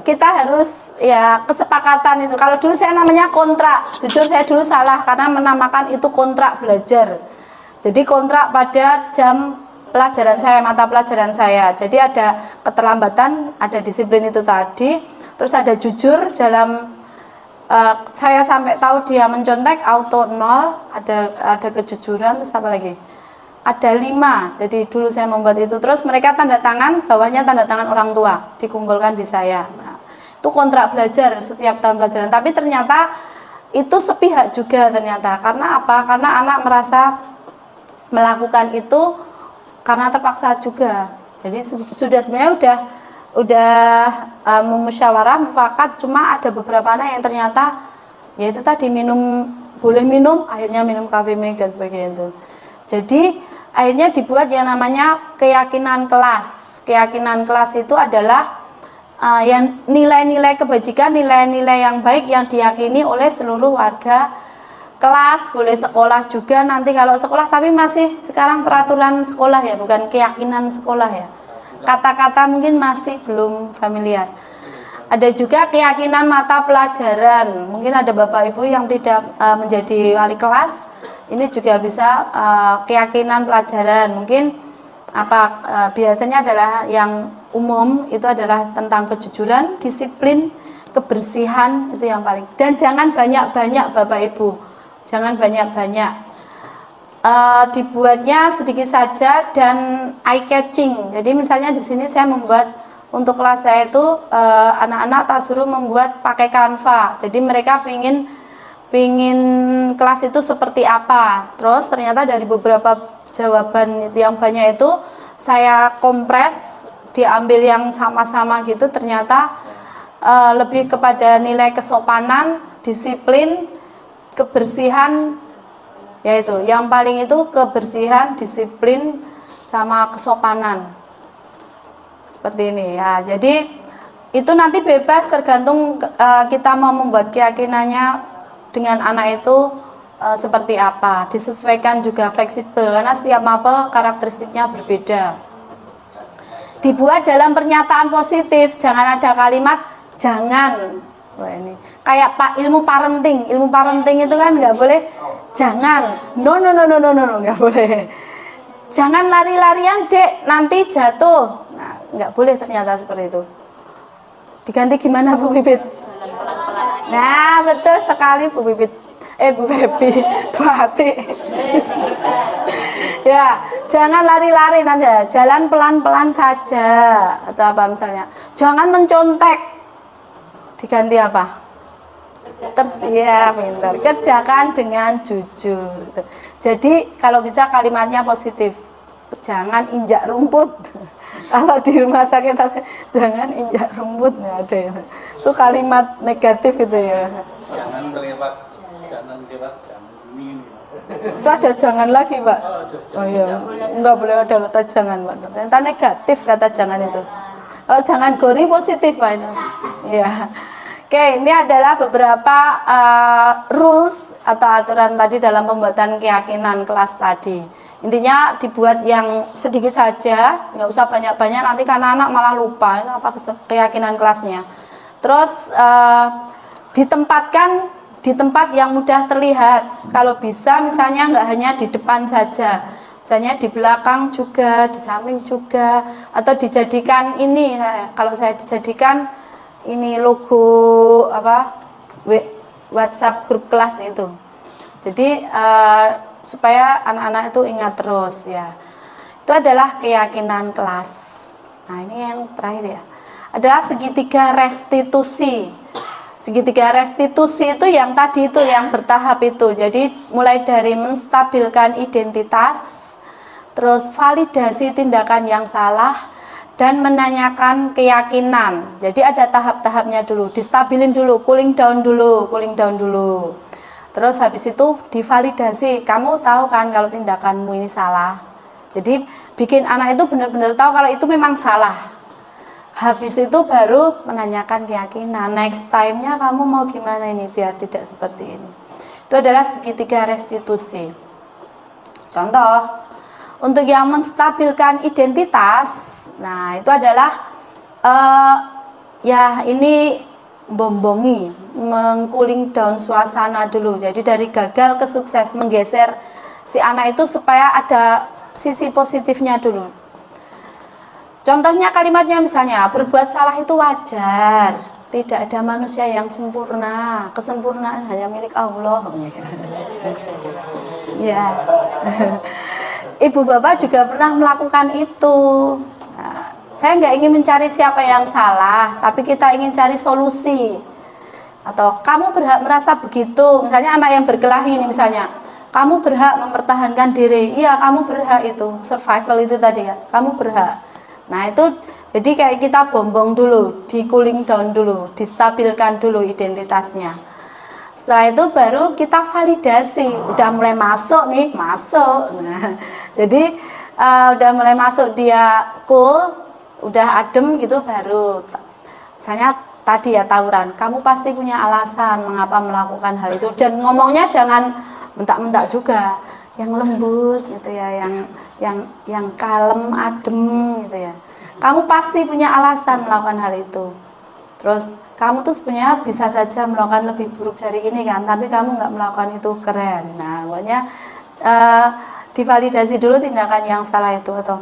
kita harus ya kesepakatan itu. Kalau dulu saya namanya kontrak, jujur saya dulu salah karena menamakan itu kontrak belajar. Jadi kontrak pada jam pelajaran saya, mata pelajaran saya. Jadi ada keterlambatan, ada disiplin itu tadi. Terus ada jujur dalam saya sampai tahu dia mencontek auto 0, ada kejujuran, terus apa lagi? Ada 5. Jadi dulu saya membuat itu. Terus mereka tanda tangan, bawahnya tanda tangan orang tua dikumpulkan di saya. Nah, itu kontrak belajar setiap tahun pelajaran. Tapi ternyata itu sepihak juga ternyata. Karena apa? Karena anak merasa melakukan itu karena terpaksa juga. Jadi sudah sebenarnya udah musyawarah mufakat, cuma ada beberapa anak yang ternyata ya itu tadi boleh minum, akhirnya minum Coffee Mate dan sebagainya itu. Jadi akhirnya dibuat yang namanya keyakinan kelas. Keyakinan kelas itu adalah yang nilai-nilai kebajikan, nilai-nilai yang baik yang diyakini oleh seluruh warga kelas, boleh sekolah juga nanti kalau sekolah, tapi masih sekarang peraturan sekolah ya, bukan keyakinan sekolah ya. Kata-kata mungkin masih belum familiar. Ada juga keyakinan mata pelajaran. Mungkin ada Bapak Ibu yang tidak menjadi wali kelas, ini juga bisa keyakinan pelajaran. Mungkin biasanya adalah yang umum itu adalah tentang kejujuran, disiplin, kebersihan, itu yang paling. Dan jangan banyak-banyak Bapak Ibu, jangan banyak-banyak. Dibuatnya sedikit saja dan eye catching. Jadi misalnya di sini saya membuat untuk kelas saya itu anak-anak tak suruh membuat pakai Canva. Jadi mereka pingin kelas itu seperti apa. Terus ternyata dari beberapa jawaban yang banyak itu saya kompres, diambil yang sama-sama gitu. Ternyata lebih kepada nilai kesopanan, disiplin, kebersihan. Yaitu yang paling itu kebersihan, disiplin, sama kesopanan seperti ini ya. Jadi itu nanti bebas tergantung kita mau membuat keyakinannya dengan anak itu seperti apa. Disesuaikan juga fleksibel karena setiap mapel karakteristiknya berbeda. Dibuat dalam pernyataan positif, jangan ada kalimat jangan. Wah, ini kayak ilmu parenting itu kan nggak boleh jangan, no nggak boleh. Jangan lari-larian dek, nanti jatuh. Nah, nggak boleh ternyata seperti itu. Diganti gimana Bu Bibit? Nah, betul sekali Bu Bibit. Bu Bebi, Bu Hati. Ya, jangan lari-lari nanti, jalan pelan-pelan saja atau apa misalnya. Jangan mencontek. Diganti apa? Ya, pintar. Kerjakan dengan jujur. Jadi kalau bisa kalimatnya positif. Jangan injak rumput. Kalau di rumah sakit jangan injak rumput, nggak ada ya. Itu kalimat negatif itu ya. Jangan lewat jangan ini. Itu ada jangan lagi, Pak. Oh iya, nggak boleh ada kata jangan, Pak. Ternyata negatif kata jangan itu. Kalau jangan gori positif, Pak. Iya. Oke, ini adalah beberapa rules atau aturan tadi dalam pembuatan keyakinan kelas tadi. Intinya dibuat yang sedikit saja, nggak usah banyak-banyak, nanti karena anak malah lupa apa keyakinan kelasnya. Terus ditempatkan di tempat yang mudah terlihat. Kalau bisa misalnya nggak hanya di depan saja, misalnya di belakang juga, di samping juga, atau dijadikan ini. Kalau saya dijadikan ini logo WhatsApp grup kelas itu. Jadi supaya anak-anak itu ingat terus ya. Itu adalah keyakinan kelas. Nah, ini yang terakhir ya. Adalah segitiga restitusi. Segitiga restitusi itu yang tadi itu yang bertahap itu. Jadi mulai dari menstabilkan identitas, terus validasi tindakan yang salah, dan menanyakan keyakinan. Jadi ada tahap-tahapnya dulu, distabilin dulu, cooling down dulu. Terus habis itu divalidasi. Kamu tahu kan kalau tindakanmu ini salah. Jadi bikin anak itu benar-benar tahu kalau itu memang salah. Habis itu baru menanyakan keyakinan. Next time-nya kamu mau gimana ini biar tidak seperti ini. Itu adalah segitiga restitusi. Contoh, untuk yang menstabilkan identitas, nah itu adalah ya ini bombongi, mengcooling down suasana dulu. Jadi dari gagal ke sukses, menggeser si anak itu supaya ada sisi positifnya dulu. Contohnya kalimatnya misalnya, berbuat salah itu wajar, tidak ada manusia yang sempurna, kesempurnaan hanya milik Allah. Ya, ibu bapak juga pernah melakukan itu. Nah, saya nggak ingin mencari siapa yang salah, tapi kita ingin cari solusi. Atau kamu berhak merasa begitu, misalnya anak yang berkelahi ini misalnya, kamu berhak mempertahankan diri. Iya, kamu berhak itu, survival itu tadi kan, kamu berhak. Nah itu jadi kayak kita bombong dulu, di cooling down dulu, distabilkan dulu identitasnya. Setelah itu baru kita validasi, udah mulai masuk nih, masuk. Nah, jadi udah mulai masuk dia cool, udah adem gitu baru. Misalnya tadi ya tawuran, kamu pasti punya alasan mengapa melakukan hal itu dan ngomongnya jangan mentak-mentak juga, yang lembut gitu ya, yang kalem, adem gitu ya. Kamu pasti punya alasan melakukan hal itu. Terus kamu tuh sebenarnya bisa saja melakukan lebih buruk dari ini kan, tapi kamu nggak melakukan itu, keren. Nah, pokoknya divalidasi dulu tindakan yang salah itu, atau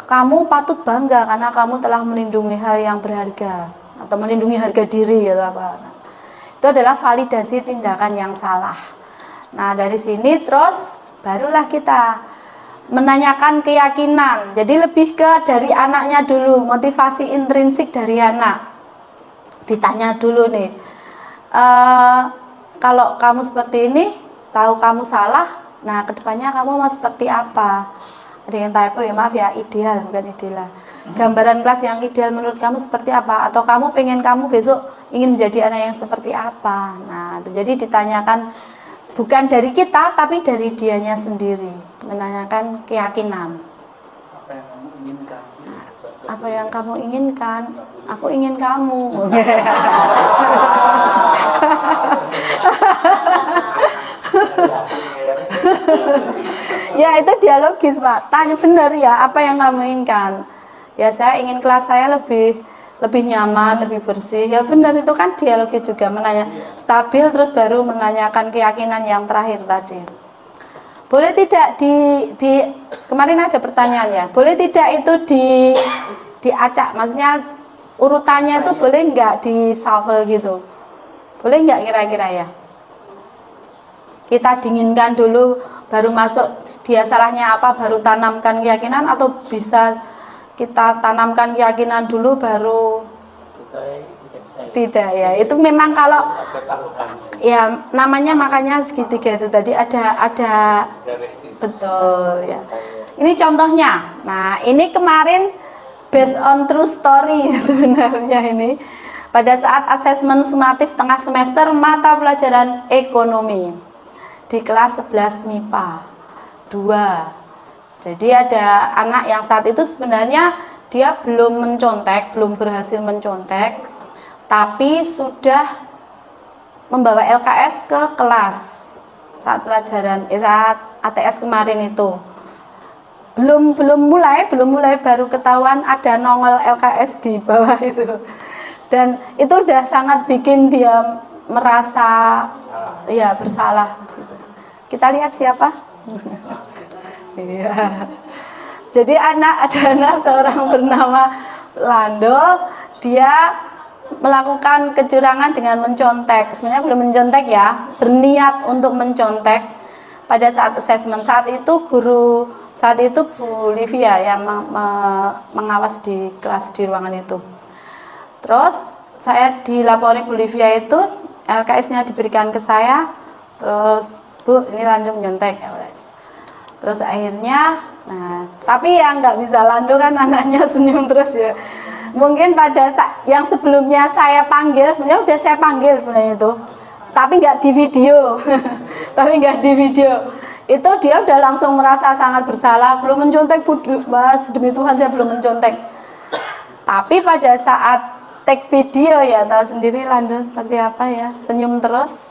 kamu patut bangga karena kamu telah melindungi hal yang berharga atau melindungi harga diri atau apa. Nah, itu adalah validasi tindakan yang salah. Nah, dari sini terus barulah kita menanyakan keyakinan. Jadi lebih ke dari anaknya dulu, motivasi intrinsik dari anak. Ditanya dulu nih, kalau kamu seperti ini, tahu kamu salah, nah kedepannya kamu mau seperti apa? Ada yang typo ya, maaf ya, ideal bukan ideal. Gambaran kelas yang ideal menurut kamu seperti apa? Atau kamu pengen kamu besok ingin menjadi anak yang seperti apa? Nah, jadi ditanyakan bukan dari kita, tapi dari dianya sendiri, menanyakan keyakinan. Apa yang kamu inginkan? Apa yang kamu inginkan? Aku ingin kamu. Ya itu dialogis Pak. Tanya benar ya, apa yang kamu inginkan? Ya saya ingin kelas saya lebih nyaman, lebih bersih. Ya benar, itu kan dialogis juga, menanya stabil terus baru menanyakan keyakinan yang terakhir tadi. Boleh tidak di kemarin ada pertanyaan ya. Boleh tidak itu diacak, maksudnya urutannya itu boleh nggak di shuffle gitu? Boleh nggak kira-kira ya? Kita dinginkan dulu baru masuk dia salahnya apa baru tanamkan keyakinan, atau bisa kita tanamkan keyakinan dulu baru tidak ya? Itu memang kalau ya namanya makanya segitiga itu tadi ada betul ya. Ini contohnya. Nah, ini kemarin based on true story sebenarnya ini. Pada saat asesmen sumatif tengah semester mata pelajaran ekonomi di kelas 11 MIPA 2. Jadi ada anak yang saat itu sebenarnya dia belum mencontek, belum berhasil mencontek, tapi sudah membawa LKS ke kelas saat pelajaran saat ATS kemarin itu. Belum mulai baru ketahuan ada nongol LKS di bawah itu. Dan itu udah sangat bikin dia merasa ya bersalah. Kita lihat siapa? Iya. Jadi ada anak seorang bernama Lando, dia melakukan kecurangan dengan mencontek. Sebenarnya belum mencontek ya, berniat untuk mencontek pada saat asesmen. Saat itu Bu Livia yang mengawas di kelas di ruangan itu. Terus saya dilapori Bu Livia itu, LKS-nya diberikan ke saya. Terus Bu, ini Lando mencontek ya. Terus akhirnya, nah tapi yang nggak bisa Lando kan anaknya senyum terus ya. Mungkin pada yang sebelumnya saya panggil, sebenarnya udah saya panggil sebenarnya itu, tapi nggak di video. Itu dia udah langsung merasa sangat bersalah, belum mencontek Bu, Mas, demi Tuhan saya belum mencontek. Tapi pada saat take video ya tahu sendiri Lando seperti apa ya, senyum terus.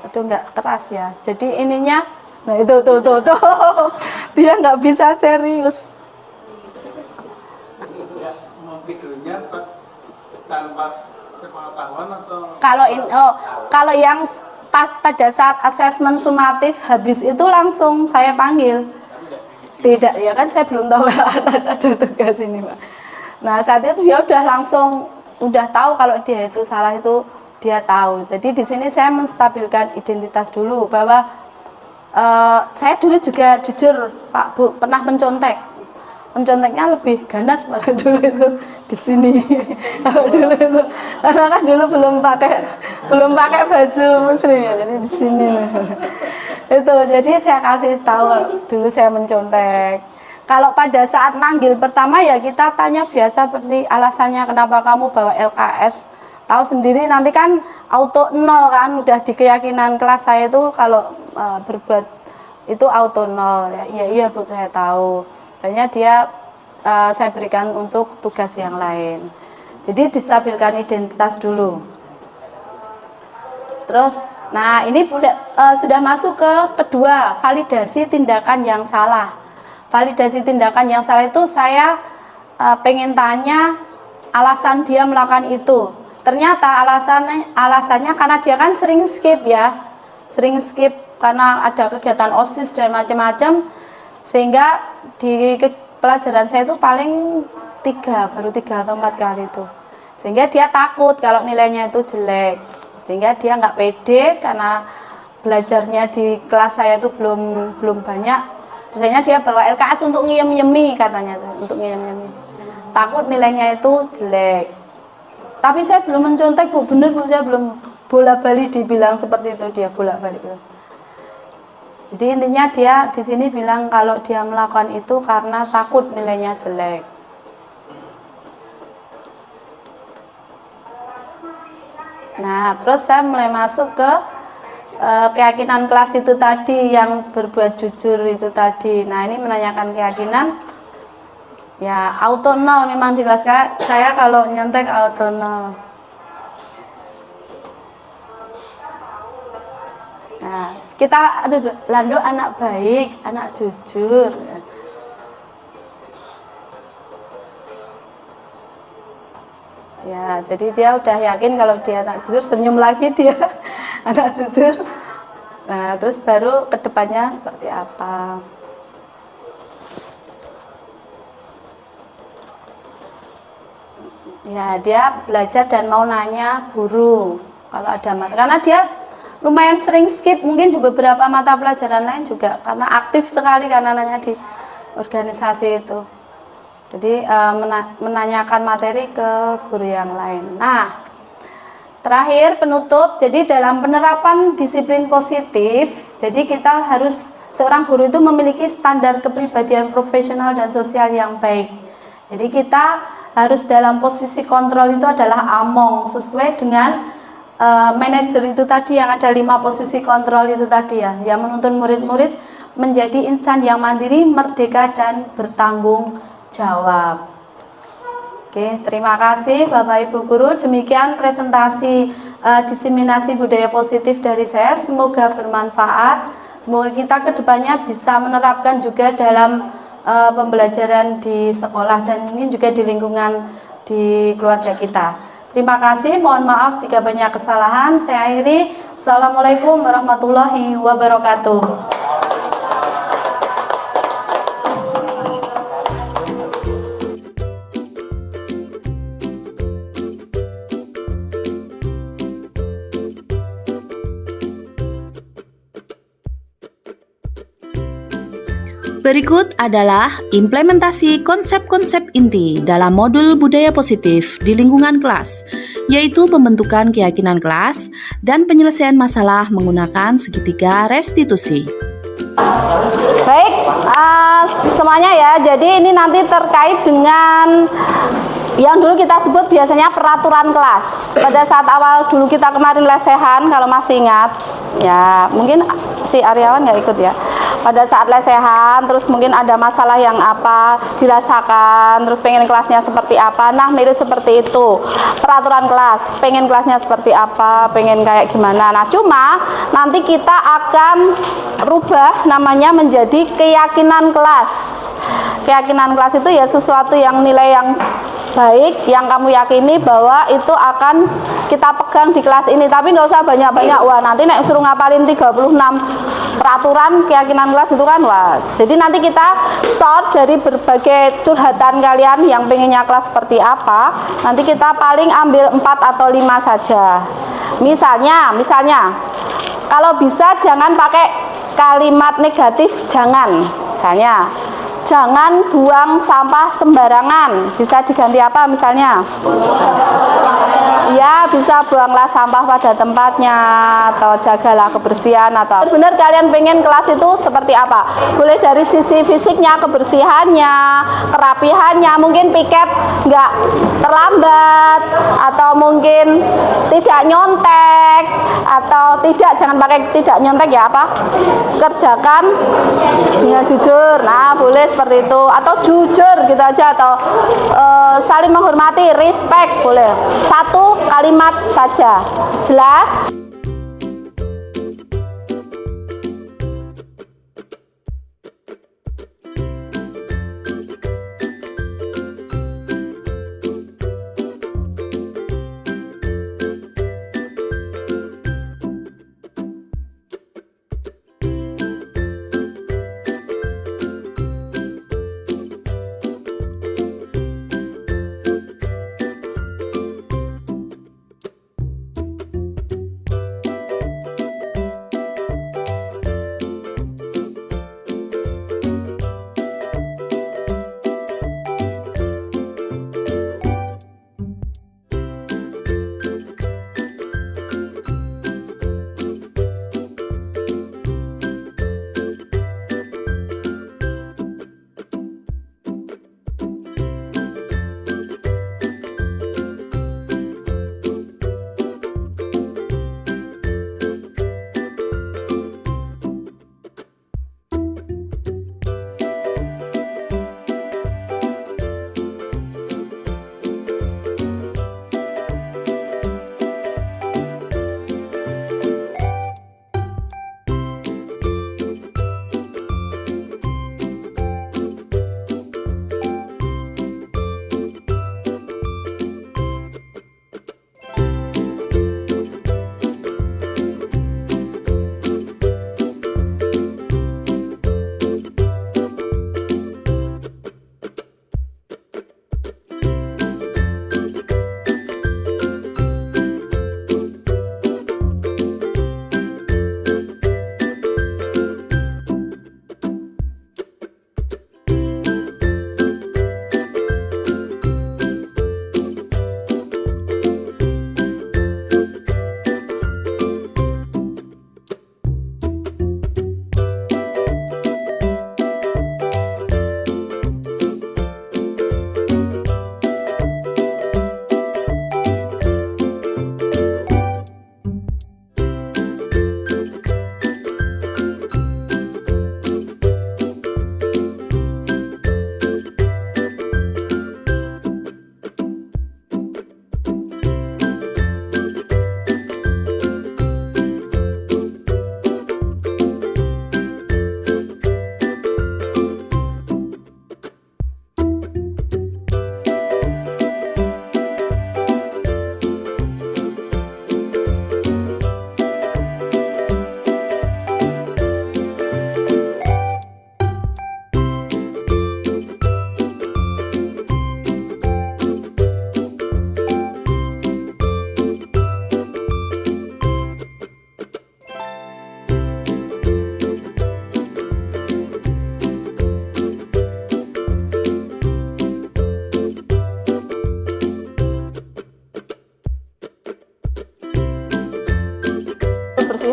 Itu nggak keras ya. Jadi ininya, nah itu tuh dia nggak bisa serius. Videonya sepengetahuan atau Kalau yang pada saat asesmen sumatif habis itu langsung saya panggil. Tidak, ya kan saya belum tahu ada tugas ini, Pak. Nah, saat itu dia udah tahu kalau dia itu salah, itu dia tahu. Jadi di sini saya menstabilkan identitas dulu bahwa saya dulu juga jujur, Pak Bu, pernah mencontek. Menconteknya lebih ganas pada dulu itu di sini. Kalau dulu itu karena kan dulu belum pakai baju muslim ya, jadi di sini. Itu jadi saya kasih tahu dulu saya mencontek. Kalau pada saat manggil pertama ya kita tanya biasa seperti alasannya kenapa kamu bawa LKS. Tahu sendiri nanti kan auto 0 kan, udah di keyakinan kelas saya itu kalau berbuat itu auto 0 ya. Iya Bu, saya tahu. Akhirnya dia saya berikan untuk tugas yang lain. Jadi distabilkan identitas dulu. Terus, nah ini sudah masuk ke kedua, validasi tindakan yang salah. Validasi tindakan yang salah itu saya pengen tanya alasan dia melakukan itu. Ternyata alasannya karena dia kan sering skip karena ada kegiatan OSIS dan macam-macam, sehingga di pelajaran saya itu paling baru 3 atau 4 kali itu, sehingga dia takut kalau nilainya itu jelek, sehingga dia nggak pede karena belajarnya di kelas saya itu belum banyak. Biasanya dia bawa LKS untuk ngiyem-yemi katanya, untuk ngiyem-yemi, takut nilainya itu jelek. Tapi saya belum mencontek Bu, bener Bu, saya belum bola-balik dibilang seperti itu, dia bolak-balik bilang. Jadi intinya dia di sini bilang kalau dia melakukan itu karena takut nilainya jelek. Nah, terus saya mulai masuk ke keyakinan kelas itu tadi, yang berbuat jujur itu tadi. Nah, ini menanyakan keyakinan. Ya, auto 0 memang di kelas saya kalau nyontek auto 0. Nah, kita Lando anak baik, anak jujur. Ya, jadi dia udah yakin kalau dia anak jujur, senyum lagi dia anak jujur. Nah, terus baru kedepannya seperti apa. Ya, dia belajar dan mau nanya guru kalau ada mata, karena dia lumayan sering skip mungkin di beberapa mata pelajaran lain juga, karena aktif sekali karena nanya di organisasi itu. Jadi menanyakan materi ke guru yang lain. Nah, terakhir penutup, jadi dalam penerapan disiplin positif, jadi kita harus, seorang guru itu memiliki standar kepribadian profesional dan sosial yang baik. Jadi kita harus dalam posisi kontrol itu adalah among, sesuai dengan manajer itu tadi, yang ada 5 posisi kontrol itu tadi ya, yang menuntun murid-murid menjadi insan yang mandiri, merdeka, dan bertanggung jawab. Oke, terima kasih Bapak Ibu Guru. Demikian presentasi diseminasi budaya positif dari saya. Semoga bermanfaat. Semoga kita kedepannya bisa menerapkan juga dalam pembelajaran di sekolah dan mungkin juga di lingkungan di keluarga kita. Terima kasih, mohon maaf jika banyak kesalahan. Saya akhiri. Assalamualaikum warahmatullahi wabarakatuh. Berikut adalah implementasi konsep-konsep inti dalam modul budaya positif di lingkungan kelas, yaitu pembentukan keyakinan kelas dan penyelesaian masalah menggunakan segitiga restitusi. Baik, semuanya ya, jadi ini nanti terkait dengan yang dulu kita sebut biasanya peraturan kelas. Pada saat awal dulu kita kemarin lesehan, kalau masih ingat, ya mungkin si Aryawan nggak ikut ya. Pada saat lesehan, terus mungkin ada masalah yang apa dirasakan, terus pengen kelasnya seperti apa. Nah, mirip seperti itu peraturan kelas, pengen kelasnya seperti apa, pengen kayak gimana. Nah, cuma nanti kita akan rubah namanya menjadi keyakinan kelas. Keyakinan kelas itu ya sesuatu yang nilai yang baik yang kamu yakini bahwa itu akan kita pegang di kelas ini, tapi nggak usah banyak-banyak. Wah, nanti nek suruh ngapalin 36 peraturan keyakinan kelas itu kan, wah. Jadi nanti kita sort dari berbagai curhatan kalian yang pengennya kelas seperti apa. Nanti kita paling ambil 4 atau 5 saja. Misalnya kalau bisa jangan pakai kalimat negatif, jangan. Misalnya, jangan buang sampah sembarangan. Bisa diganti apa misalnya? Ya, bisa buanglah sampah pada tempatnya, atau jagalah kebersihan, atau benar kalian pengen kelas itu seperti apa. Boleh dari sisi fisiknya, kebersihannya, kerapihannya, mungkin piket nggak terlambat, atau mungkin tidak nyontek, atau jangan pakai tidak nyontek ya, apa, kerjakan dengan jujur. Nah, boleh seperti itu, atau jujur gitu aja, atau saling menghormati, respect, boleh. 1 kalimat saja, jelas?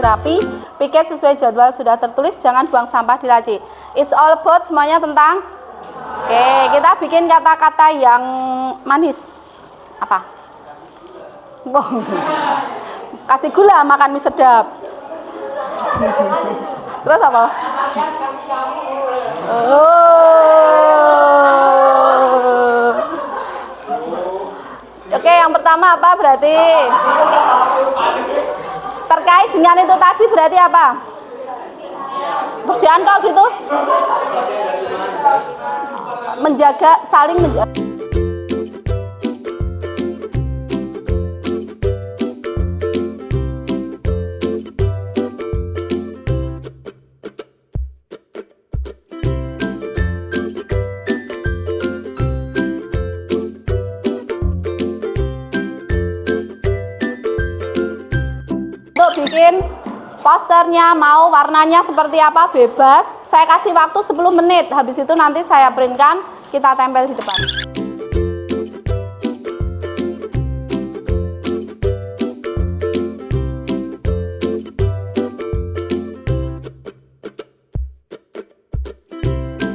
rapi, piket sesuai jadwal sudah tertulis, jangan buang sampah di laci. It's all about semuanya tentang. Oke, kita bikin kata-kata yang manis. Apa? Kasih gula, makan mie sedap. Terus apa? Oke, yang pertama apa berarti? Terkait dengan itu tadi berarti apa? Bersihan kok gitu? Menjaga, saling menjaga. Posternya mau warnanya seperti apa bebas. Saya kasih waktu 10 menit. Habis itu nanti saya printkan, kita tempel di depan.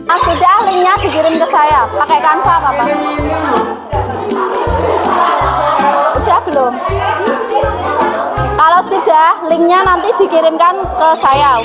Nah, sudah linknya dikirim ke saya. Pakai Canva apa Pak? Udah belum? Kalau sudah, linknya nanti dikirimkan ke saya.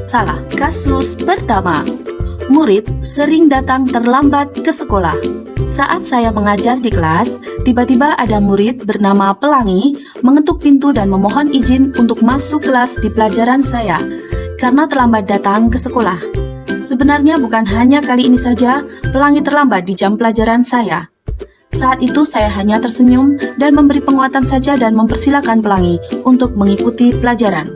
Salah. Kasus pertama, murid sering datang terlambat ke sekolah. Saat saya mengajar di kelas, tiba-tiba ada murid bernama Pelangi mengetuk pintu dan memohon izin untuk masuk kelas di pelajaran saya karena terlambat datang ke sekolah. Sebenarnya bukan hanya kali ini saja Pelangi terlambat di jam pelajaran saya. Saat itu saya hanya tersenyum dan memberi penguatan saja dan mempersilakan Pelangi untuk mengikuti pelajaran.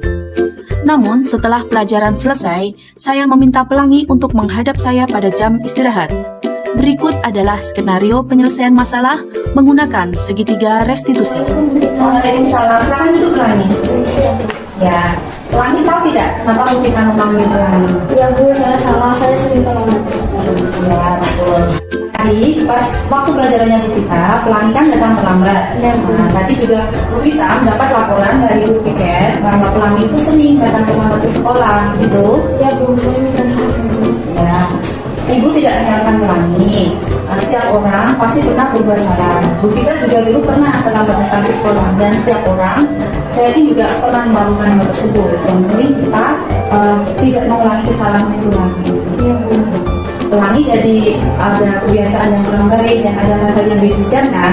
Namun setelah pelajaran selesai, saya meminta Pelangi untuk menghadap saya pada jam istirahat. Berikut adalah skenario penyelesaian masalah menggunakan segitiga restitusi. Waalaikumsalam, silakan duduk Pelangi. Ya, Pelangi tahu tidak kenapa Bu Vita memanggil Pelangi? Ya Bu, saya salah, saya sering terlambat ke sekolah. Ya, betul. Tadi pas waktu pelajarannya Bu Vita, Pelangi kan datang terlambat. Ya, Bu. Nah, tadi juga Bu Vita mendapat laporan dari Bu Piket bahwa Pelangi itu sering datang terlambat ke sekolah, gitu. Ya Bu, saya minta maaf Bu. Ya, Ibu tidak menyalahkan Pelangi. Nah, setiap orang pasti pernah berbuat salah. Bu Vita juga dulu pernah terlambat datang ke sekolah, dan setiap orang, saya ini juga pernah melakukan hal tersebut. Yang penting kita tidak mengulangi kesalahan itu lagi. Ya Bu. Pelangi jadi ada kebiasaan yang kurang baik dan ada hal yang dipikirkan.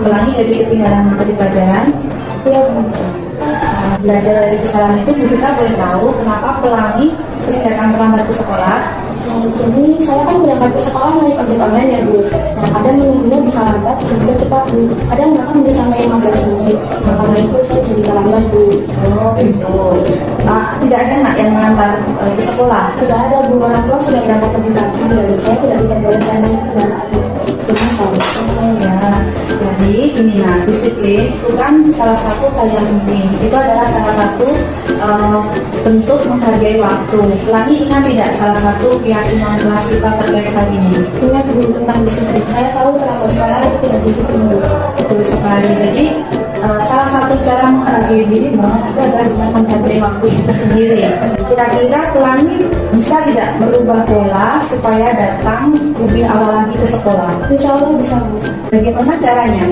Pelangi jadi ketinggalan materi pelajaran. Ya Bu. belajar dari kesalahan itu, Bu Vita boleh tahu kenapa Pelangi sering datang terlambat ke sekolah? Jadi saya kan berangkat ke sekolah naik ojek online ya Bu. Nah kadang menunggunya bisa lambat sehingga cepat Bu. Kadang bahkan bisa sampai 15 menit. Nah karena itu saya jadi terlambat Bu. Oh gitu. Tidak ada nak yang mengantar ke sekolah? Tidak ada Bu, orang tua sudah berangkat lebih pagi dan saya tidak diperbolehkan naik kendaraan bermotor. Oh ya, jadi ini nah disiplin itu kan salah satu hal yang penting. Itu adalah salah satu bentuk menghargai waktu. Pelangi ingat tidak salah satu keyakinan kelas kita terkait hal ini? Ingat Bu tentang disiplin. Saya tahu terlambat sekolah itu tidak disiplin Bu. Betul sekali. Jadi salah satu cara menghargai dirimu itu adalah dengan menghargai waktu itu sendiri. Kira-kira Pelangi bisa tidak merubah pola supaya datang lebih awal lagi ke sekolah? Insya Allah bisa Bu. Bagaimana caranya?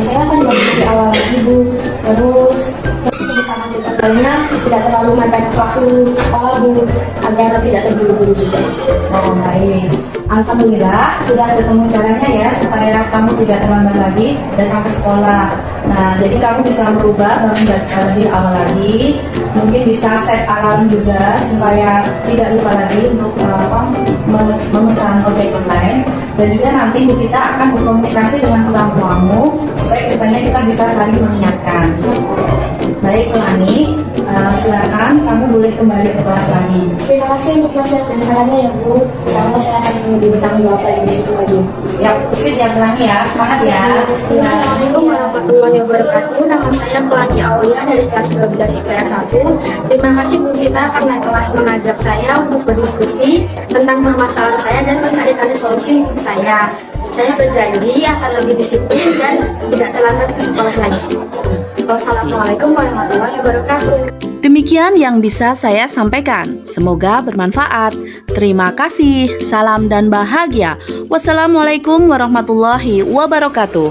Saya akan bangun lebih awal lagi Bu. Terus bersama juga karena tidak terlalu mepet waktu sekolah Bu, agar tidak terburu-buru juga. Oh baik. Alhamdulillah sudah ketemu caranya ya supaya kamu tidak terlambat lagi datang ke sekolah. Nah jadi kamu bisa merubah bangun lebih awal lagi. Mungkin bisa set alarm juga supaya tidak lupa lagi untuk memesan ojek online. Dan juga nanti Bu Vita akan berkomunikasi dengan orang tuamu supaya kedepannya kita bisa saling mengingatkan. Baik Pelangi, silakan kamu boleh kembali ke kelas lagi. Terima kasih untuk nasihat dan sarannya ya Bu. Insya Allah saya akan lebih bertanggung jawab lagi di situ lagi. Siap, fit ya Pelangi ya, semangat ya. Assalamualaikum warahmatullahi wabarakatuh. Nama saya Pelangi Aulia dari kelas 12 IPS 1. Terima kasih Bu Vita karena telah mengajak saya untuk berdiskusi tentang permasalahan saya dan mencarikan solusi untuk saya. Saya berjanji akan lebih disiplin dan tidak terlambat ke sekolah lagi. Wassalamualaikum warahmatullahi wabarakatuh. Demikian yang bisa saya sampaikan. Semoga bermanfaat. Terima kasih. Salam dan bahagia. Wassalamualaikum warahmatullahi wabarakatuh.